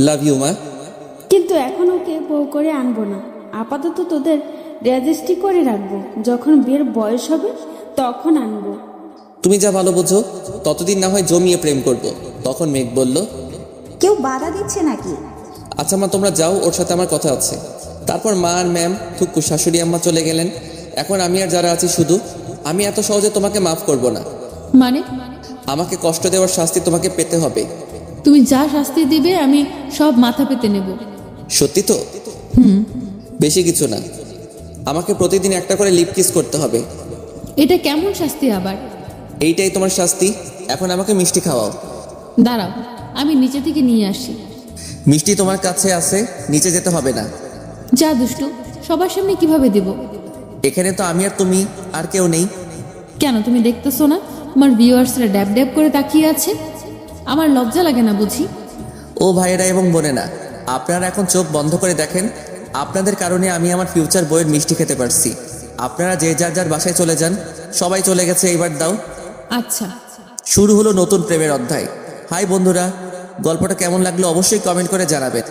লাভ ইউ মা। কিন্তু এখন ওকে বউ করে আনবো না। আপাতত তোদের রেজিস্ট্রি করে রাখবো, যখন বিয়ের বয়স হবে তখন আনবো। তুমি যা ভালো বোঝো, ততদিন না হয় জমিয়ে প্রেম করব। তখন মেঘ বলল, কেউ বাধা দিচ্ছে নাকি? আচ্ছা মা, তোমরা যাও, ওর সাথে আমার কথা আছে। তারপর মা আর ম্যাম, থুক্কু শাশুড়ি আম্মা চলে গেলেন। এখন আমি আর যারা আছি শুধু। আমি এত সহজে তোমাকে মাফ করব না। মানে? আমাকে কষ্ট দেওয়ার শাস্তি তোমাকে পেতে হবে। তুমি যা শাস্তি দিবে আমি সব মাথা পেতে নেব। সত্যি তো? বেশি কিছু না, আমাকে প্রতিদিন একটা করে লিপ কিস করতে হবে। এটা কেমন শাস্তি আবার? এইটাই তোমার শাস্তি। এখন আমাকে মিষ্টি খাওয়াও। দাঁড়াও, আমি নিচে থেকে নিয়ে আসি। মিষ্টি তোমার কাছে আছে, নিচে যেতে হবে না। যা দুষ্টু, সবার সামনে কিভাবে দেব? এখানে তো আমি আর তুমি, আর কেউ নেই। কেন তুমি দেখতেছো না আমার ভিউয়ার্সরা ড্যাব ড্যাব করে তাকিয়ে আছে? আমার লজ্জা লাগে না বুঝি? ও ভাইয়েরা এবং বোনেরা, আপনারা এখন চোখ বন্ধ করে দেখেন। আপনাদের কারণে আমি আমার ফিউচার বইয়ের মিষ্টি খেতে পারছি। আপনারা যে যার যার বাসায় চলে যান। সবাই চলে গেছে, এইবার দাও। আচ্ছা। শুরু হলো নতুন প্রেমের অধ্যায়। হাই বন্ধুরা, গল্পটা কেমন লাগলো অবশ্যই কমেন্ট করে জানাবেন।